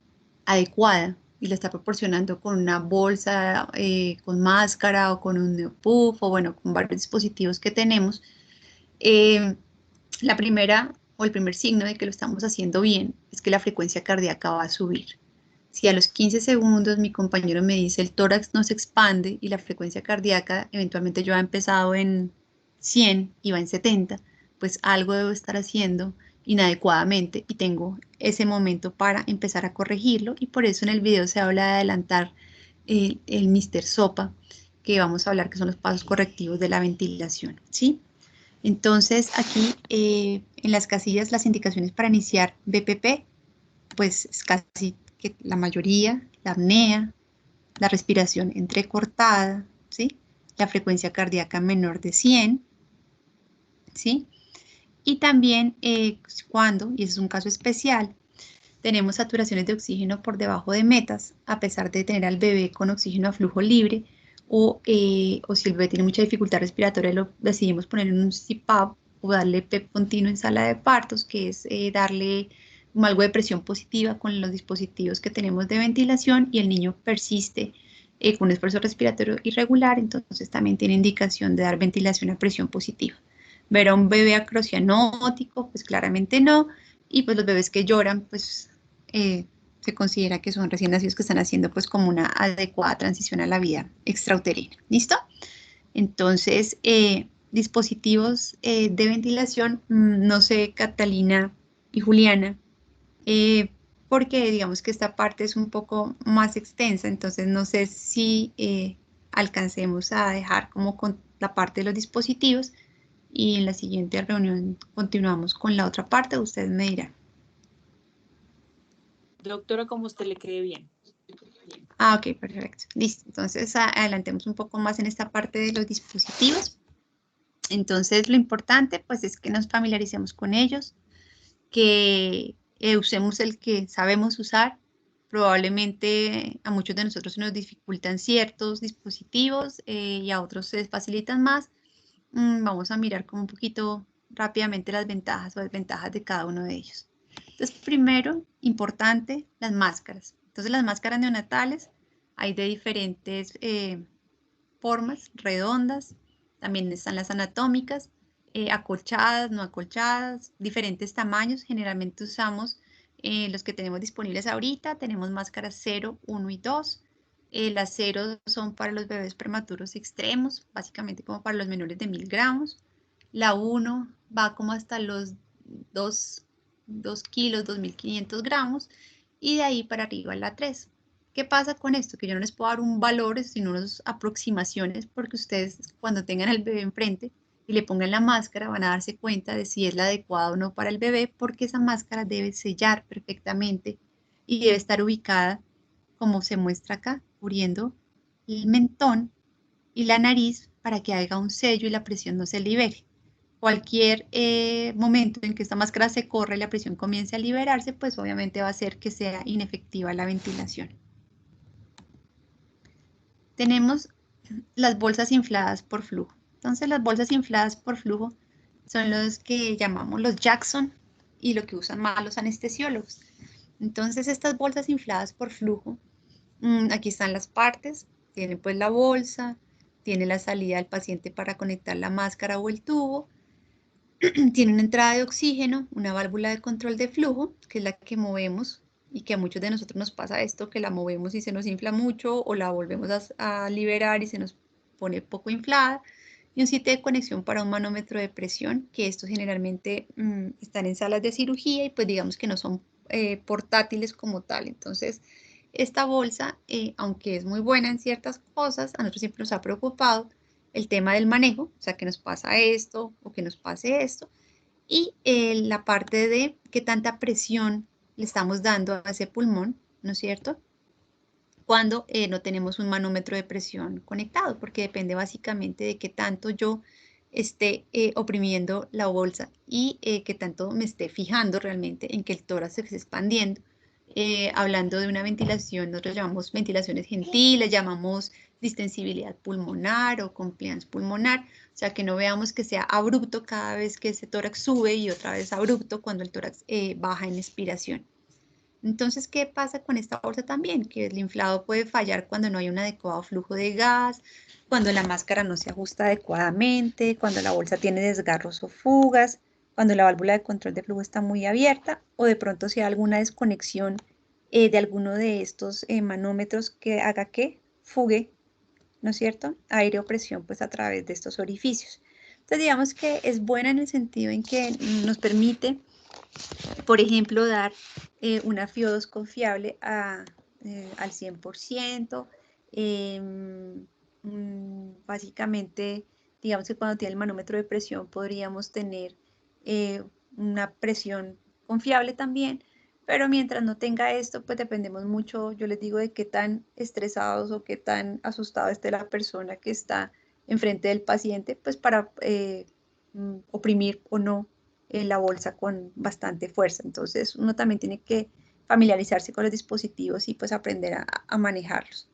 Speaker 3: adecuada y la está proporcionando con una bolsa, con máscara o con un neopuff o bueno, con varios dispositivos que tenemos, la primera o el primer signo de que lo estamos haciendo bien es que la frecuencia cardíaca va a subir. Si a los 15 segundos mi compañero me dice el tórax no se expande y la frecuencia cardíaca eventualmente yo he empezado en 100 y va en 70, pues algo debo estar haciendo inadecuadamente y tengo ese momento para empezar a corregirlo y por eso en el video se habla de adelantar el Mr. Sopa, que vamos a hablar que son los pasos correctivos de la ventilación, ¿sí? Entonces aquí en las casillas las indicaciones para iniciar BPP, pues es casi que la mayoría, la apnea, la respiración entrecortada, ¿sí? La frecuencia cardíaca menor de 100, ¿sí? Y también cuando, y ese es un caso especial, tenemos saturaciones de oxígeno por debajo de metas, a pesar de tener al bebé con oxígeno a flujo libre, o si el bebé tiene mucha dificultad respiratoria, lo decidimos poner en un CPAP o darle PEP continuo en sala de partos, que es darle algo de presión positiva con los dispositivos que tenemos de ventilación y el niño persiste con un esfuerzo respiratorio irregular, entonces también tiene indicación de dar ventilación a presión positiva. Ver a un bebé acrocianótico, pues claramente no, y pues los bebés que lloran, pues se considera que son recién nacidos que están haciendo pues como una adecuada transición a la vida extrauterina. ¿Listo? Entonces, dispositivos de ventilación, no sé, Catalina y Juliana, porque digamos que esta parte es un poco más extensa, entonces no sé si alcancemos a dejar como con la parte de los dispositivos y en la siguiente reunión continuamos con la otra parte, ustedes me dirán.
Speaker 2: Doctora, como a usted le quede bien.
Speaker 3: Ok, perfecto. Listo. Entonces, adelantemos un poco más en esta parte de los dispositivos. Entonces, lo importante, pues, es que nos familiaricemos con ellos, que usemos el que sabemos usar. Probablemente a muchos de nosotros se nos dificultan ciertos dispositivos y a otros se les facilitan más. vamos a mirar como un poquito rápidamente las ventajas o desventajas de cada uno de ellos. Entonces, primero, importante, las máscaras. Entonces, las máscaras neonatales hay de diferentes formas, redondas, también están las anatómicas, acolchadas, no acolchadas, diferentes tamaños. Generalmente usamos los que tenemos disponibles ahorita. Tenemos máscaras 0, 1 y 2. Las 0 son para los bebés prematuros extremos, básicamente como para los menores de 1000 gramos. La 1 va como hasta los 2 kilos, 2500 gramos. Y de ahí para arriba la 3. ¿Qué pasa con esto? Que yo no les puedo dar un valor, sino unas aproximaciones, porque ustedes cuando tengan al bebé enfrente y le pongan la máscara van a darse cuenta de si es la adecuada o no para el bebé, porque esa máscara debe sellar perfectamente y debe estar ubicada como se muestra acá, cubriendo el mentón y la nariz para que haga un sello y la presión no se libere. Cualquier momento en que esta máscara se corra y la presión comience a liberarse, pues obviamente va a hacer que sea inefectiva la ventilación. Tenemos las bolsas infladas por flujo. Entonces, las bolsas infladas por flujo son los que llamamos los Jackson y lo que usan más los anestesiólogos. Entonces, estas bolsas infladas por flujo, aquí están las partes, tiene pues la bolsa, tiene la salida del paciente para conectar la máscara o el tubo, tiene una entrada de oxígeno, una válvula de control de flujo, que es la que movemos y que a muchos de nosotros nos pasa esto, que la movemos y se nos infla mucho o la volvemos a liberar y se nos pone poco inflada. Y un sitio de conexión para un manómetro de presión, que estos generalmente están en salas de cirugía y pues digamos que no son portátiles como tal. Entonces, esta bolsa, aunque es muy buena en ciertas cosas, a nosotros siempre nos ha preocupado el tema del manejo, o sea, que nos pasa esto o que nos pase esto, y la parte de qué tanta presión le estamos dando a ese pulmón, ¿no es cierto? Cuando no tenemos un manómetro de presión conectado, porque depende básicamente de qué tanto yo esté oprimiendo la bolsa y qué tanto me esté fijando realmente en que el tórax se esté expandiendo. Hablando de una ventilación, nosotros llamamos ventilaciones gentiles, llamamos distensibilidad pulmonar o compliance pulmonar, o sea que no veamos que sea abrupto cada vez que ese tórax sube y otra vez abrupto cuando el tórax baja en expiración. Entonces, ¿qué pasa con esta bolsa también? Que el inflado puede fallar cuando no hay un adecuado flujo de gas, cuando la máscara no se ajusta adecuadamente, cuando la bolsa tiene desgarros o fugas, cuando la válvula de control de flujo está muy abierta o de pronto si hay alguna desconexión de alguno de estos manómetros que haga que fugue, ¿no es cierto? Aire o presión pues a través de estos orificios. Entonces digamos que es buena en el sentido en que nos permite, por ejemplo, dar una FIO2 confiable al 100%. Básicamente, digamos que cuando tiene el manómetro de presión podríamos tener una presión confiable también, pero mientras no tenga esto, pues dependemos mucho, yo les digo, de qué tan estresados o qué tan asustado esté la persona que está enfrente del paciente, pues para oprimir o no la bolsa con bastante fuerza. Entonces uno también tiene que familiarizarse con los dispositivos y pues aprender a manejarlos.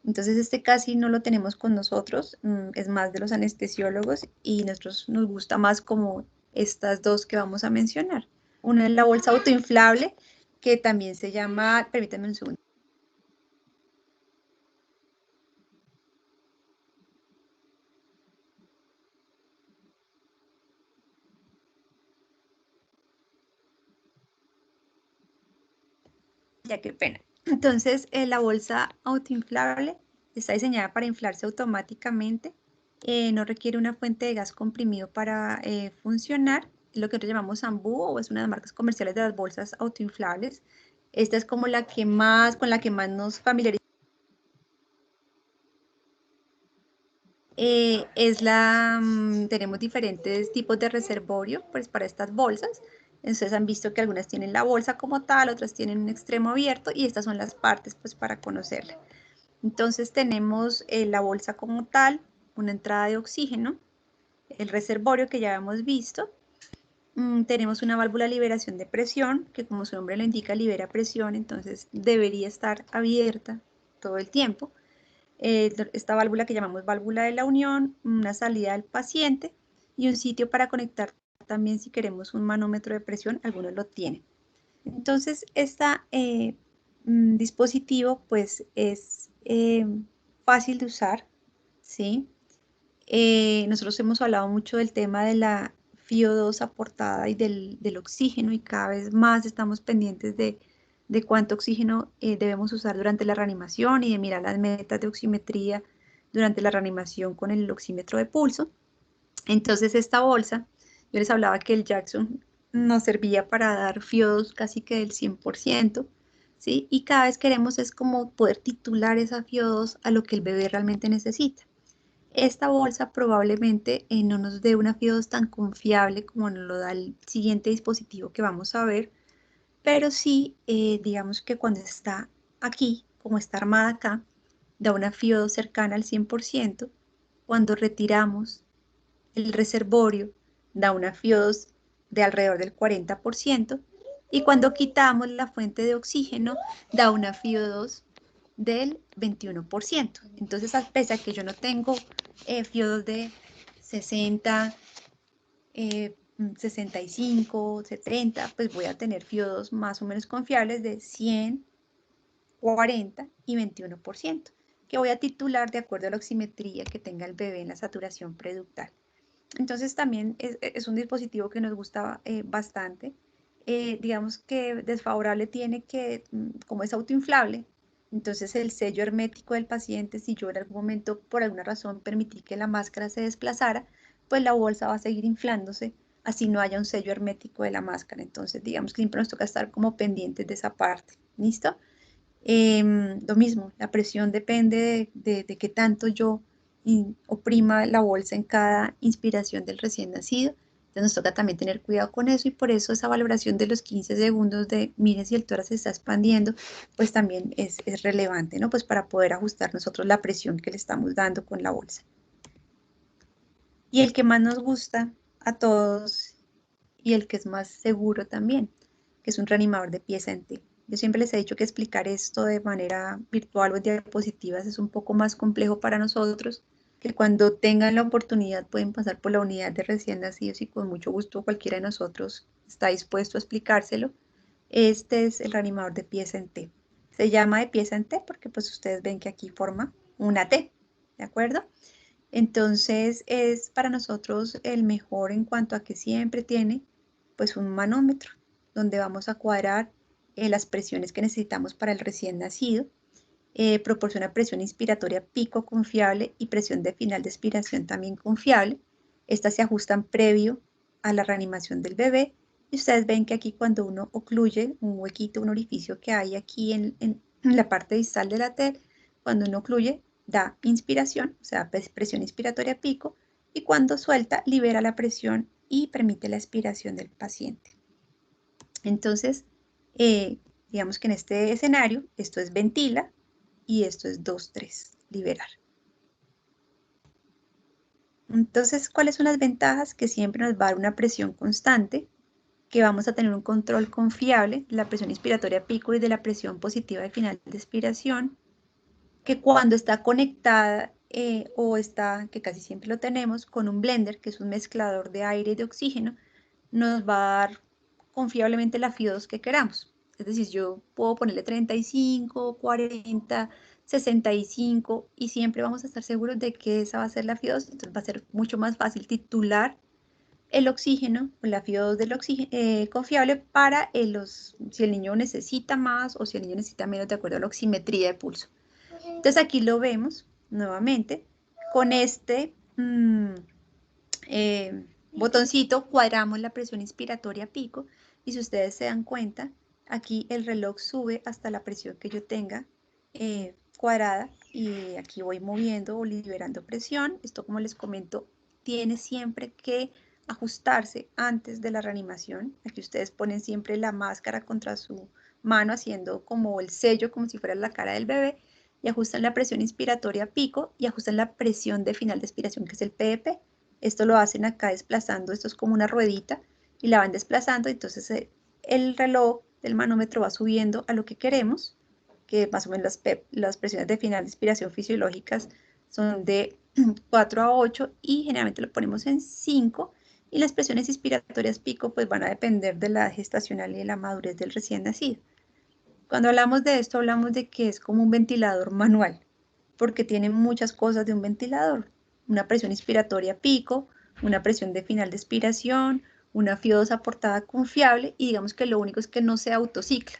Speaker 3: Entonces este casi no lo tenemos con nosotros, es más de los anestesiólogos y nosotros nos gusta más como estas dos que vamos a mencionar. Una es la bolsa autoinflable, que también se llama, permítanme un segundo. Ya qué pena. Entonces, la bolsa autoinflable está diseñada para inflarse automáticamente. No requiere una fuente de gas comprimido para funcionar. Lo que nosotros llamamos Ambu, o es una de las marcas comerciales de las bolsas autoinflables. Esta es como la que más, con la que más nos familiarizamos. Tenemos diferentes tipos de reservorio pues, para estas bolsas. Entonces han visto que algunas tienen la bolsa como tal, otras tienen un extremo abierto y estas son las partes pues para conocerla. Entonces tenemos la bolsa como tal, una entrada de oxígeno, el reservorio que ya hemos visto. Tenemos una válvula de liberación de presión que como su nombre lo indica libera presión, entonces debería estar abierta todo el tiempo. esta válvula que llamamos válvula de la unión, una salida del paciente y un sitio para conectar también si queremos un manómetro de presión, algunos lo tienen. Entonces, este dispositivo pues es fácil de usar, ¿sí? Nosotros hemos hablado mucho del tema de la FiO2 aportada y del oxígeno y cada vez más estamos pendientes de cuánto oxígeno debemos usar durante la reanimación y de mirar las metas de oximetría durante la reanimación con el oxímetro de pulso. Entonces esta bolsa, yo les hablaba que el Jackson nos servía para dar FiO2 casi que del 100%, ¿sí? Y cada vez queremos es como poder titular esa FiO2 a lo que el bebé realmente necesita. Esta bolsa probablemente no nos dé una FiO2 tan confiable como nos lo da el siguiente dispositivo que vamos a ver, pero sí, digamos que cuando está aquí, como está armada acá, da una FiO2 cercana al 100%. Cuando retiramos el reservorio, da una FiO2 de alrededor del 40%. Y cuando quitamos la fuente de oxígeno, da una FiO2 del 21%. Entonces, a pesar que yo no tengo FiO2 de 60, 65, 70, pues voy a tener FiO2 más o menos confiables de 100, 40 y 21%, que voy a titular de acuerdo a la oximetría que tenga el bebé en la saturación preductal. Entonces también es un dispositivo que nos gusta bastante. Digamos que desfavorable tiene que, como es autoinflable, entonces el sello hermético del paciente, si yo en algún momento por alguna razón permití que la máscara se desplazara, pues la bolsa va a seguir inflándose, así no haya un sello hermético de la máscara. Entonces digamos que siempre nos toca estar como pendientes de esa parte. ¿Listo? Lo mismo, la presión depende de qué tanto yo oprima la bolsa en cada inspiración del recién nacido. Entonces nos toca también tener cuidado con eso y por eso esa valoración de los 15 segundos de miren si el tórax se está expandiendo, pues también es relevante, ¿no? Pues para poder ajustar nosotros la presión que le estamos dando con la bolsa. Y el que más nos gusta a todos y el que es más seguro también, que es un reanimador de pieza en T. Yo siempre les he dicho que explicar esto de manera virtual o en diapositivas es un poco más complejo para nosotros, que cuando tengan la oportunidad pueden pasar por la unidad de recién nacidos y con mucho gusto cualquiera de nosotros está dispuesto a explicárselo. Este es el reanimador de pieza en T. Se llama de pieza en T porque pues ustedes ven que aquí forma una T, ¿de acuerdo? Entonces es para nosotros el mejor en cuanto a que siempre tiene pues un manómetro donde vamos a cuadrar las presiones que necesitamos para el recién nacido. Proporciona presión inspiratoria pico confiable y presión de final de expiración también confiable. Estas se ajustan previo a la reanimación del bebé. Y ustedes ven que aquí cuando uno ocluye un huequito, un orificio que hay aquí en la parte distal de la T, cuando uno ocluye da inspiración, o sea, presión inspiratoria pico, y cuando suelta libera la presión y permite la expiración del paciente. Entonces, digamos que en este escenario, esto es ventila y esto es 2-3, liberar. Entonces, ¿cuáles son las ventajas? Que siempre nos va a dar una presión constante, que vamos a tener un control confiable de la presión inspiratoria pico y de la presión positiva de final de expiración, que cuando está conectada o está, que casi siempre lo tenemos, con un blender, que es un mezclador de aire y de oxígeno, nos va a dar confiablemente la FiO2 que queramos. Es decir, yo puedo ponerle 35, 40, 65 y siempre vamos a estar seguros de que esa va a ser la FiO2. Entonces va a ser mucho más fácil titular el oxígeno o la FiO2 del oxígeno confiable para si el niño necesita más o si el niño necesita menos de acuerdo a la oximetría de pulso. Entonces aquí lo vemos nuevamente con este botoncito cuadramos la presión inspiratoria pico y si ustedes se dan cuenta, aquí el reloj sube hasta la presión que yo tenga cuadrada y aquí voy moviendo o liberando presión. Esto, como les comento, tiene siempre que ajustarse antes de la reanimación. Aquí ustedes ponen siempre la máscara contra su mano haciendo como el sello, como si fuera la cara del bebé y ajustan la presión inspiratoria pico y ajustan la presión de final de expiración, que es el PEP. Esto lo hacen acá desplazando, esto es como una ruedita y la van desplazando, entonces el reloj del manómetro va subiendo a lo que queremos, que más o menos las presiones de final de expiración fisiológicas son de 4 a 8 y generalmente lo ponemos en 5, y las presiones inspiratorias pico pues van a depender de la edad gestacional y de la madurez del recién nacido. Cuando hablamos de esto, hablamos de que es como un ventilador manual, porque tiene muchas cosas de un ventilador. Una presión inspiratoria pico, una presión de final de expiración, una FIO2 aportada confiable, y digamos que lo único es que no se autocicla.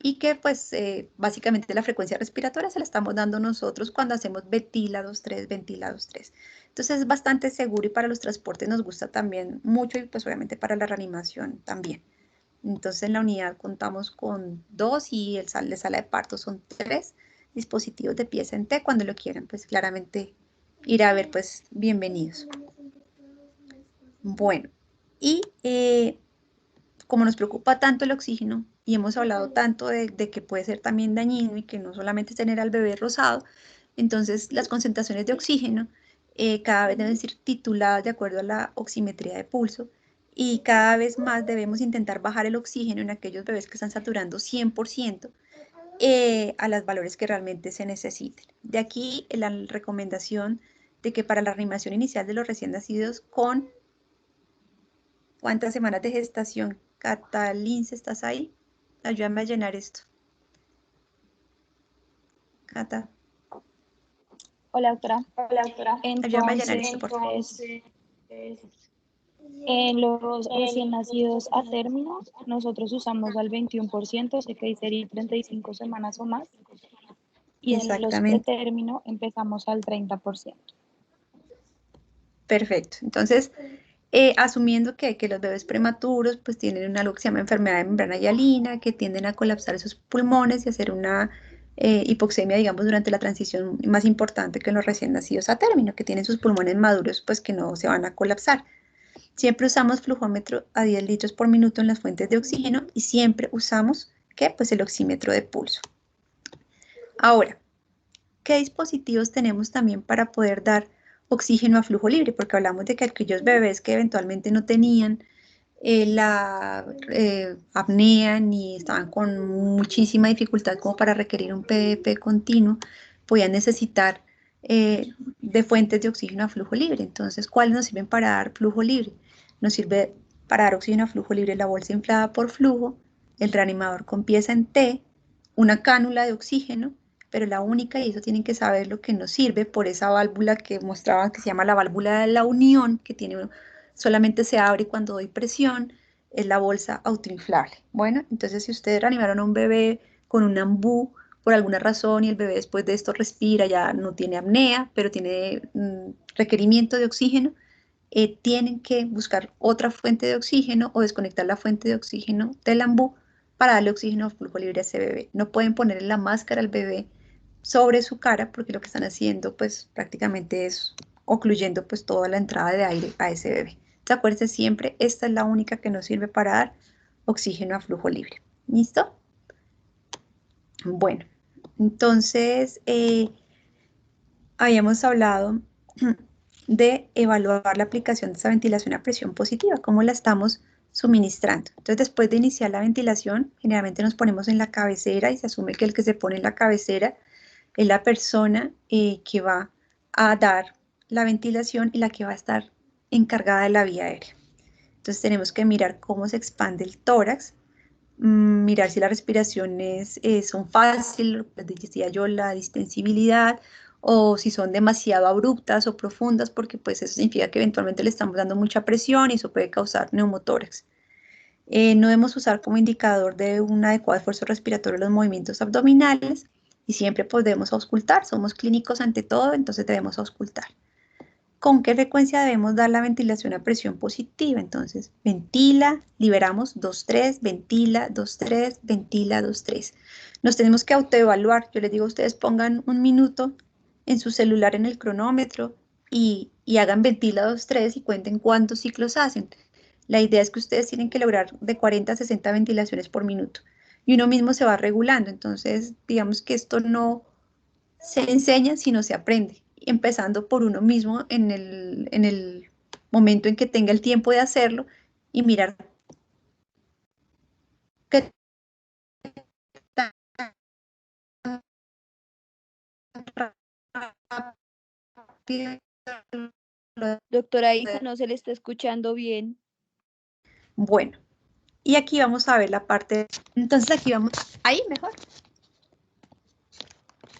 Speaker 3: Y que pues básicamente la frecuencia respiratoria se la estamos dando nosotros cuando hacemos ventila 2-3, ventila 2-3. Entonces es bastante seguro, y para los transportes nos gusta también mucho, y pues obviamente para la reanimación también. Entonces en la unidad contamos con 2 y el de sala de parto son 3 dispositivos de pieza en T. Cuando lo quieran pues claramente ir a ver, pues bienvenidos. Bueno, y como nos preocupa tanto el oxígeno y hemos hablado tanto de que puede ser también dañino y que no solamente es tener al bebé rosado, entonces las concentraciones de oxígeno cada vez deben ser tituladas de acuerdo a la oximetría de pulso, y cada vez más debemos intentar bajar el oxígeno en aquellos bebés que están saturando 100% a los valores que realmente se necesiten. De aquí la recomendación de que para la reanimación inicial de los recién nacidos con ¿cuántas semanas de gestación? Catalince, ¿estás ahí? Ayúdame a llenar esto. Cata.
Speaker 1: Hola, doctora.
Speaker 3: Ayúdame a llenar esto, por favor.
Speaker 1: Entonces, en los recién nacidos a término, nosotros usamos al 21%, sé que dice 35 semanas o más, y en los
Speaker 3: Exactamente.
Speaker 1: pretérmino empezamos al 30%.
Speaker 3: Perfecto. Entonces, asumiendo que los bebés prematuros pues tienen algo que se llama enfermedad de membrana hialina, que tienden a colapsar sus pulmones y hacer una hipoxemia, digamos, durante la transición más importante que en los recién nacidos a término, que tienen sus pulmones maduros, pues que no se van a colapsar. Siempre usamos flujómetro a 10 litros por minuto en las fuentes de oxígeno, y siempre usamos, ¿qué? Pues el oxímetro de pulso. Ahora, ¿qué dispositivos tenemos también para poder dar oxígeno a flujo libre? Porque hablamos de que aquellos bebés que eventualmente no tenían la apnea ni estaban con muchísima dificultad como para requerir un PDP continuo, podían necesitar de fuentes de oxígeno a flujo libre. Entonces, ¿cuáles nos sirven para dar flujo libre? Nos sirve para dar oxígeno a flujo libre la bolsa inflada por flujo, el reanimador con pieza en T, una cánula de oxígeno, pero la única, y eso tienen que saber lo que nos sirve por esa válvula que mostraban, que se llama la válvula de la unión, que tiene solamente se abre cuando doy presión, es la bolsa autoinflable. Bueno, entonces si ustedes reanimaron a un bebé con un ambú por alguna razón y el bebé después de esto respira, ya no tiene apnea, pero tiene requerimiento de oxígeno, tienen que buscar otra fuente de oxígeno o desconectar la fuente de oxígeno del ambú para darle oxígeno a flujo libre a ese bebé. No pueden ponerle la máscara al bebé sobre su cara, porque lo que están haciendo pues prácticamente es ocluyendo pues toda la entrada de aire a ese bebé. Entonces acuérdense siempre, esta es la única que nos sirve para dar oxígeno a flujo libre. ¿Listo? Bueno, entonces habíamos hablado de evaluar la aplicación de esa ventilación a presión positiva, cómo la estamos suministrando. Entonces, después de iniciar la ventilación, generalmente nos ponemos en la cabecera y se asume que el que se pone en la cabecera es la persona que va a dar la ventilación y la que va a estar encargada de la vía aérea. Entonces, tenemos que mirar cómo se expande el tórax, mirar si las respiraciones son fáciles, decía yo, la distensibilidad, o si son demasiado abruptas o profundas, porque pues eso significa que eventualmente le estamos dando mucha presión y eso puede causar neumotórax. No debemos usar como indicador de un adecuado esfuerzo respiratorio los movimientos abdominales, y siempre pues debemos auscultar. Somos clínicos ante todo, entonces debemos auscultar. ¿Con qué frecuencia debemos dar la ventilación a presión positiva? Entonces, ventila, liberamos 2-3, ventila 2-3, ventila 2-3. Nos tenemos que autoevaluar. Yo les digo a ustedes, pongan un minuto en su celular en el cronómetro y hagan ventila 2-3 y cuenten cuántos ciclos hacen. La idea es que ustedes tienen que lograr de 40 a 60 ventilaciones por minuto. Y uno mismo se va regulando. Entonces, digamos que esto no se enseña, sino se aprende, empezando por uno mismo en el momento en que tenga el tiempo de hacerlo y mirar qué rápido.
Speaker 5: Doctora Isa, no se le está escuchando bien.
Speaker 3: Bueno, y aquí vamos a ver la parte, entonces aquí vamos, ahí mejor.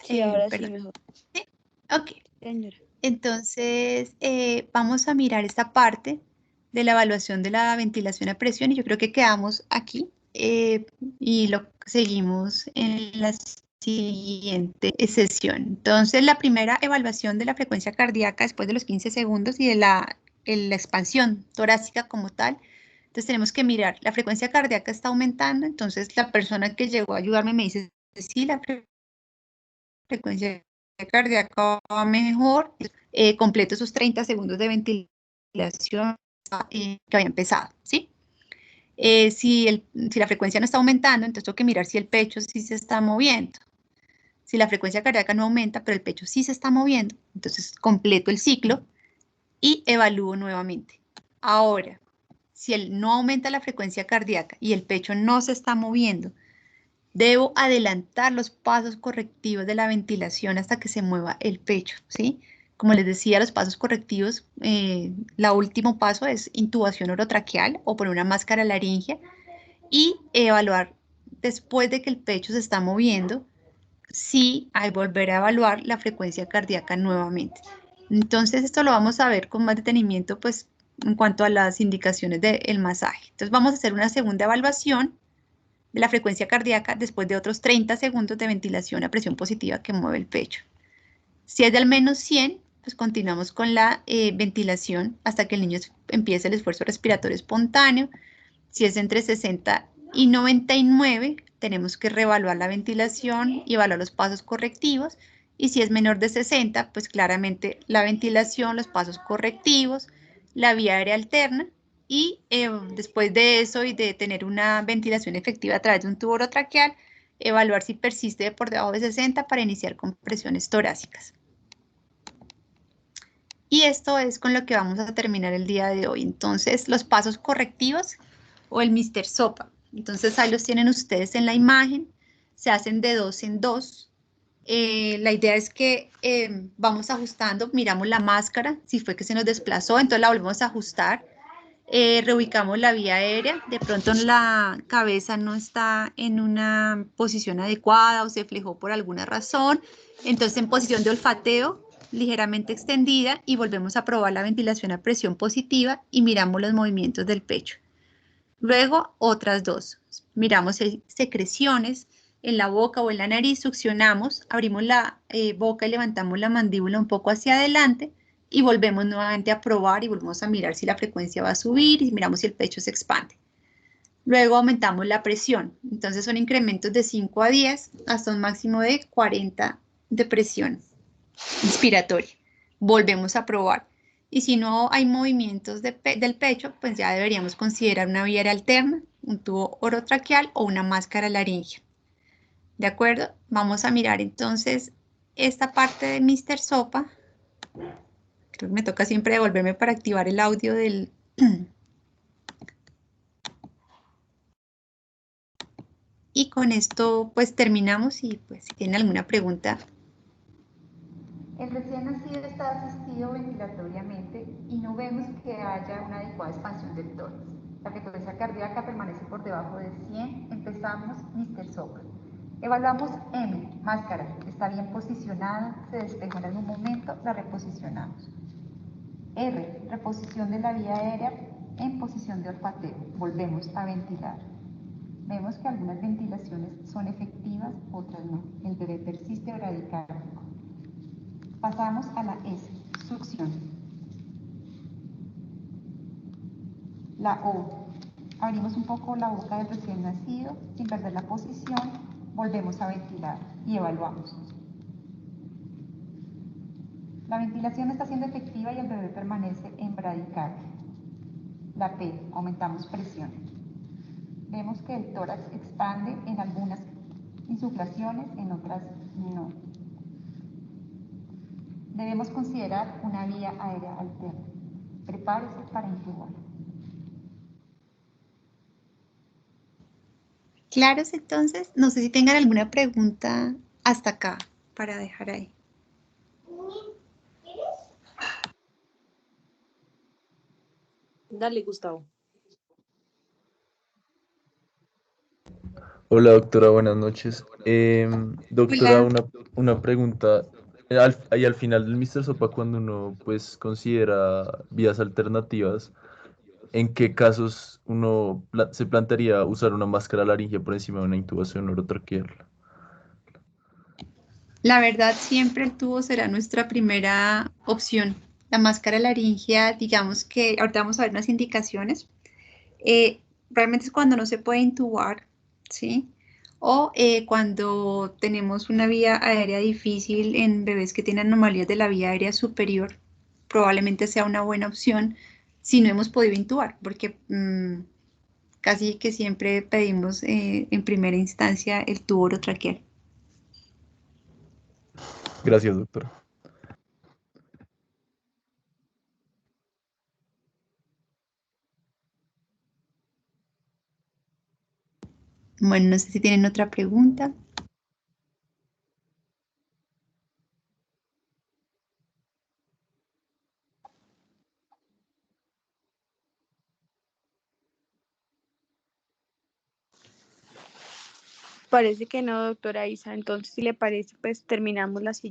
Speaker 5: Sí, ahora sí,
Speaker 3: Perdón.
Speaker 5: mejor.
Speaker 3: ¿Sí? Ok.
Speaker 5: Señora.
Speaker 3: Entonces, vamos a mirar esta parte de la evaluación de la ventilación a presión y yo creo que quedamos aquí y lo seguimos en la siguiente sesión. Entonces, la primera evaluación de la frecuencia cardíaca después de los 15 segundos y de la expansión torácica como tal. Entonces, tenemos que mirar, la frecuencia cardíaca está aumentando, entonces la persona que llegó a ayudarme me dice, sí, la frecuencia cardíaca va mejor, completo esos 30 segundos de ventilación que había empezado, ¿sí? Si la frecuencia no está aumentando, entonces tengo que mirar si el pecho sí se está moviendo. Si la frecuencia cardíaca no aumenta, pero el pecho sí se está moviendo, entonces completo el ciclo y evalúo nuevamente. Ahora, si no aumenta la frecuencia cardíaca y el pecho no se está moviendo, debo adelantar los pasos correctivos de la ventilación hasta que se mueva el pecho, ¿sí? Como les decía, los pasos correctivos, el último paso es intubación orotraqueal o poner una máscara laringea y evaluar después de que el pecho se está moviendo, sí, hay volver a evaluar la frecuencia cardíaca nuevamente. Entonces, esto lo vamos a ver con más detenimiento, pues, en cuanto a las indicaciones del masaje. Entonces, vamos a hacer una segunda evaluación de la frecuencia cardíaca después de otros 30 segundos de ventilación a presión positiva que mueve el pecho. Si es de al menos 100, pues continuamos con la ventilación hasta que el niño empiece el esfuerzo respiratorio espontáneo. Si es entre 60 y 99, tenemos que reevaluar la ventilación y evaluar los pasos correctivos. Y si es menor de 60, pues claramente la ventilación, los pasos correctivos, la vía aérea alterna y después de eso y de tener una ventilación efectiva a través de un tubo orotraqueal, evaluar si persiste por debajo de 60 para iniciar con presiones torácicas. Y esto es con lo que vamos a terminar el día de hoy. Entonces, los pasos correctivos o el Mr. Sopa. Entonces, ahí los tienen ustedes en la imagen. Se hacen de 2 en 2. La idea es que vamos ajustando, miramos la máscara, si fue que se nos desplazó, entonces la volvemos a ajustar. Reubicamos la vía aérea, de pronto la cabeza no está en una posición adecuada o se flejó por alguna razón, entonces en posición de olfateo, ligeramente extendida y volvemos a probar la ventilación a presión positiva y miramos los movimientos del pecho. Luego otras dos, miramos si hay secreciones en la boca o en la nariz, succionamos, abrimos la boca y levantamos la mandíbula un poco hacia adelante y volvemos nuevamente a probar y volvemos a mirar si la frecuencia va a subir y miramos si el pecho se expande. Luego aumentamos la presión, entonces son incrementos de 5 a 10 hasta un máximo de 40 de presión inspiratoria. Volvemos a probar. Y si no hay movimientos del pecho, pues ya deberíamos considerar una vía aérea alterna, un tubo orotraqueal o una máscara laringea. ¿De acuerdo? Vamos a mirar entonces esta parte de Mr. Sopa. Creo que me toca siempre devolverme para activar el audio del... Y con esto pues terminamos y pues si tienen alguna pregunta.
Speaker 7: El recién nacido está asistido ventilatoriamente y no vemos que haya una adecuada expansión del tórax. La frecuencia cardíaca permanece por debajo de 100. Empezamos Mr. Sopa. Evaluamos M, máscara. Está bien posicionada, se despejó en algún momento, la reposicionamos. R, reposición de la vía aérea en posición de olfateo. Volvemos a ventilar. Vemos que algunas ventilaciones son efectivas, otras no. El bebé persiste bradicárdico. Pasamos a la S, succión. La O, abrimos un poco la boca del recién nacido, sin perder la posición, volvemos a ventilar y evaluamos. La ventilación está siendo efectiva y el bebé permanece en bradicardia. La P, aumentamos presión. Vemos que el tórax expande en algunas insuflaciones, en otras no. Debemos considerar una vía aérea alterna. Prepárese para intubar.
Speaker 3: Claros, entonces, no sé si tengan alguna pregunta hasta acá para dejar ahí.
Speaker 2: Dale, Gustavo.
Speaker 9: Hola doctora, buenas noches. Doctora,
Speaker 3: Hola.
Speaker 9: una pregunta. Y al final del Mr. Sopa, cuando uno pues considera vías alternativas, ¿en qué casos uno se plantearía usar una máscara laringe por encima de una intubación orotraqueal?
Speaker 3: La verdad, siempre el tubo será nuestra primera opción. La máscara laringea, digamos que ahorita vamos a ver unas indicaciones. Realmente es cuando no se puede intubar, ¿sí? O cuando tenemos una vía aérea difícil en bebés que tienen anomalías de la vía aérea superior, probablemente sea una buena opción si no hemos podido intubar, porque casi que siempre pedimos en primera instancia el tubo orotraqueal.
Speaker 9: Gracias, doctora.
Speaker 3: Bueno, no sé si tienen otra pregunta.
Speaker 5: Parece que no, doctora Isa. Entonces, si le parece, pues terminamos la siguiente.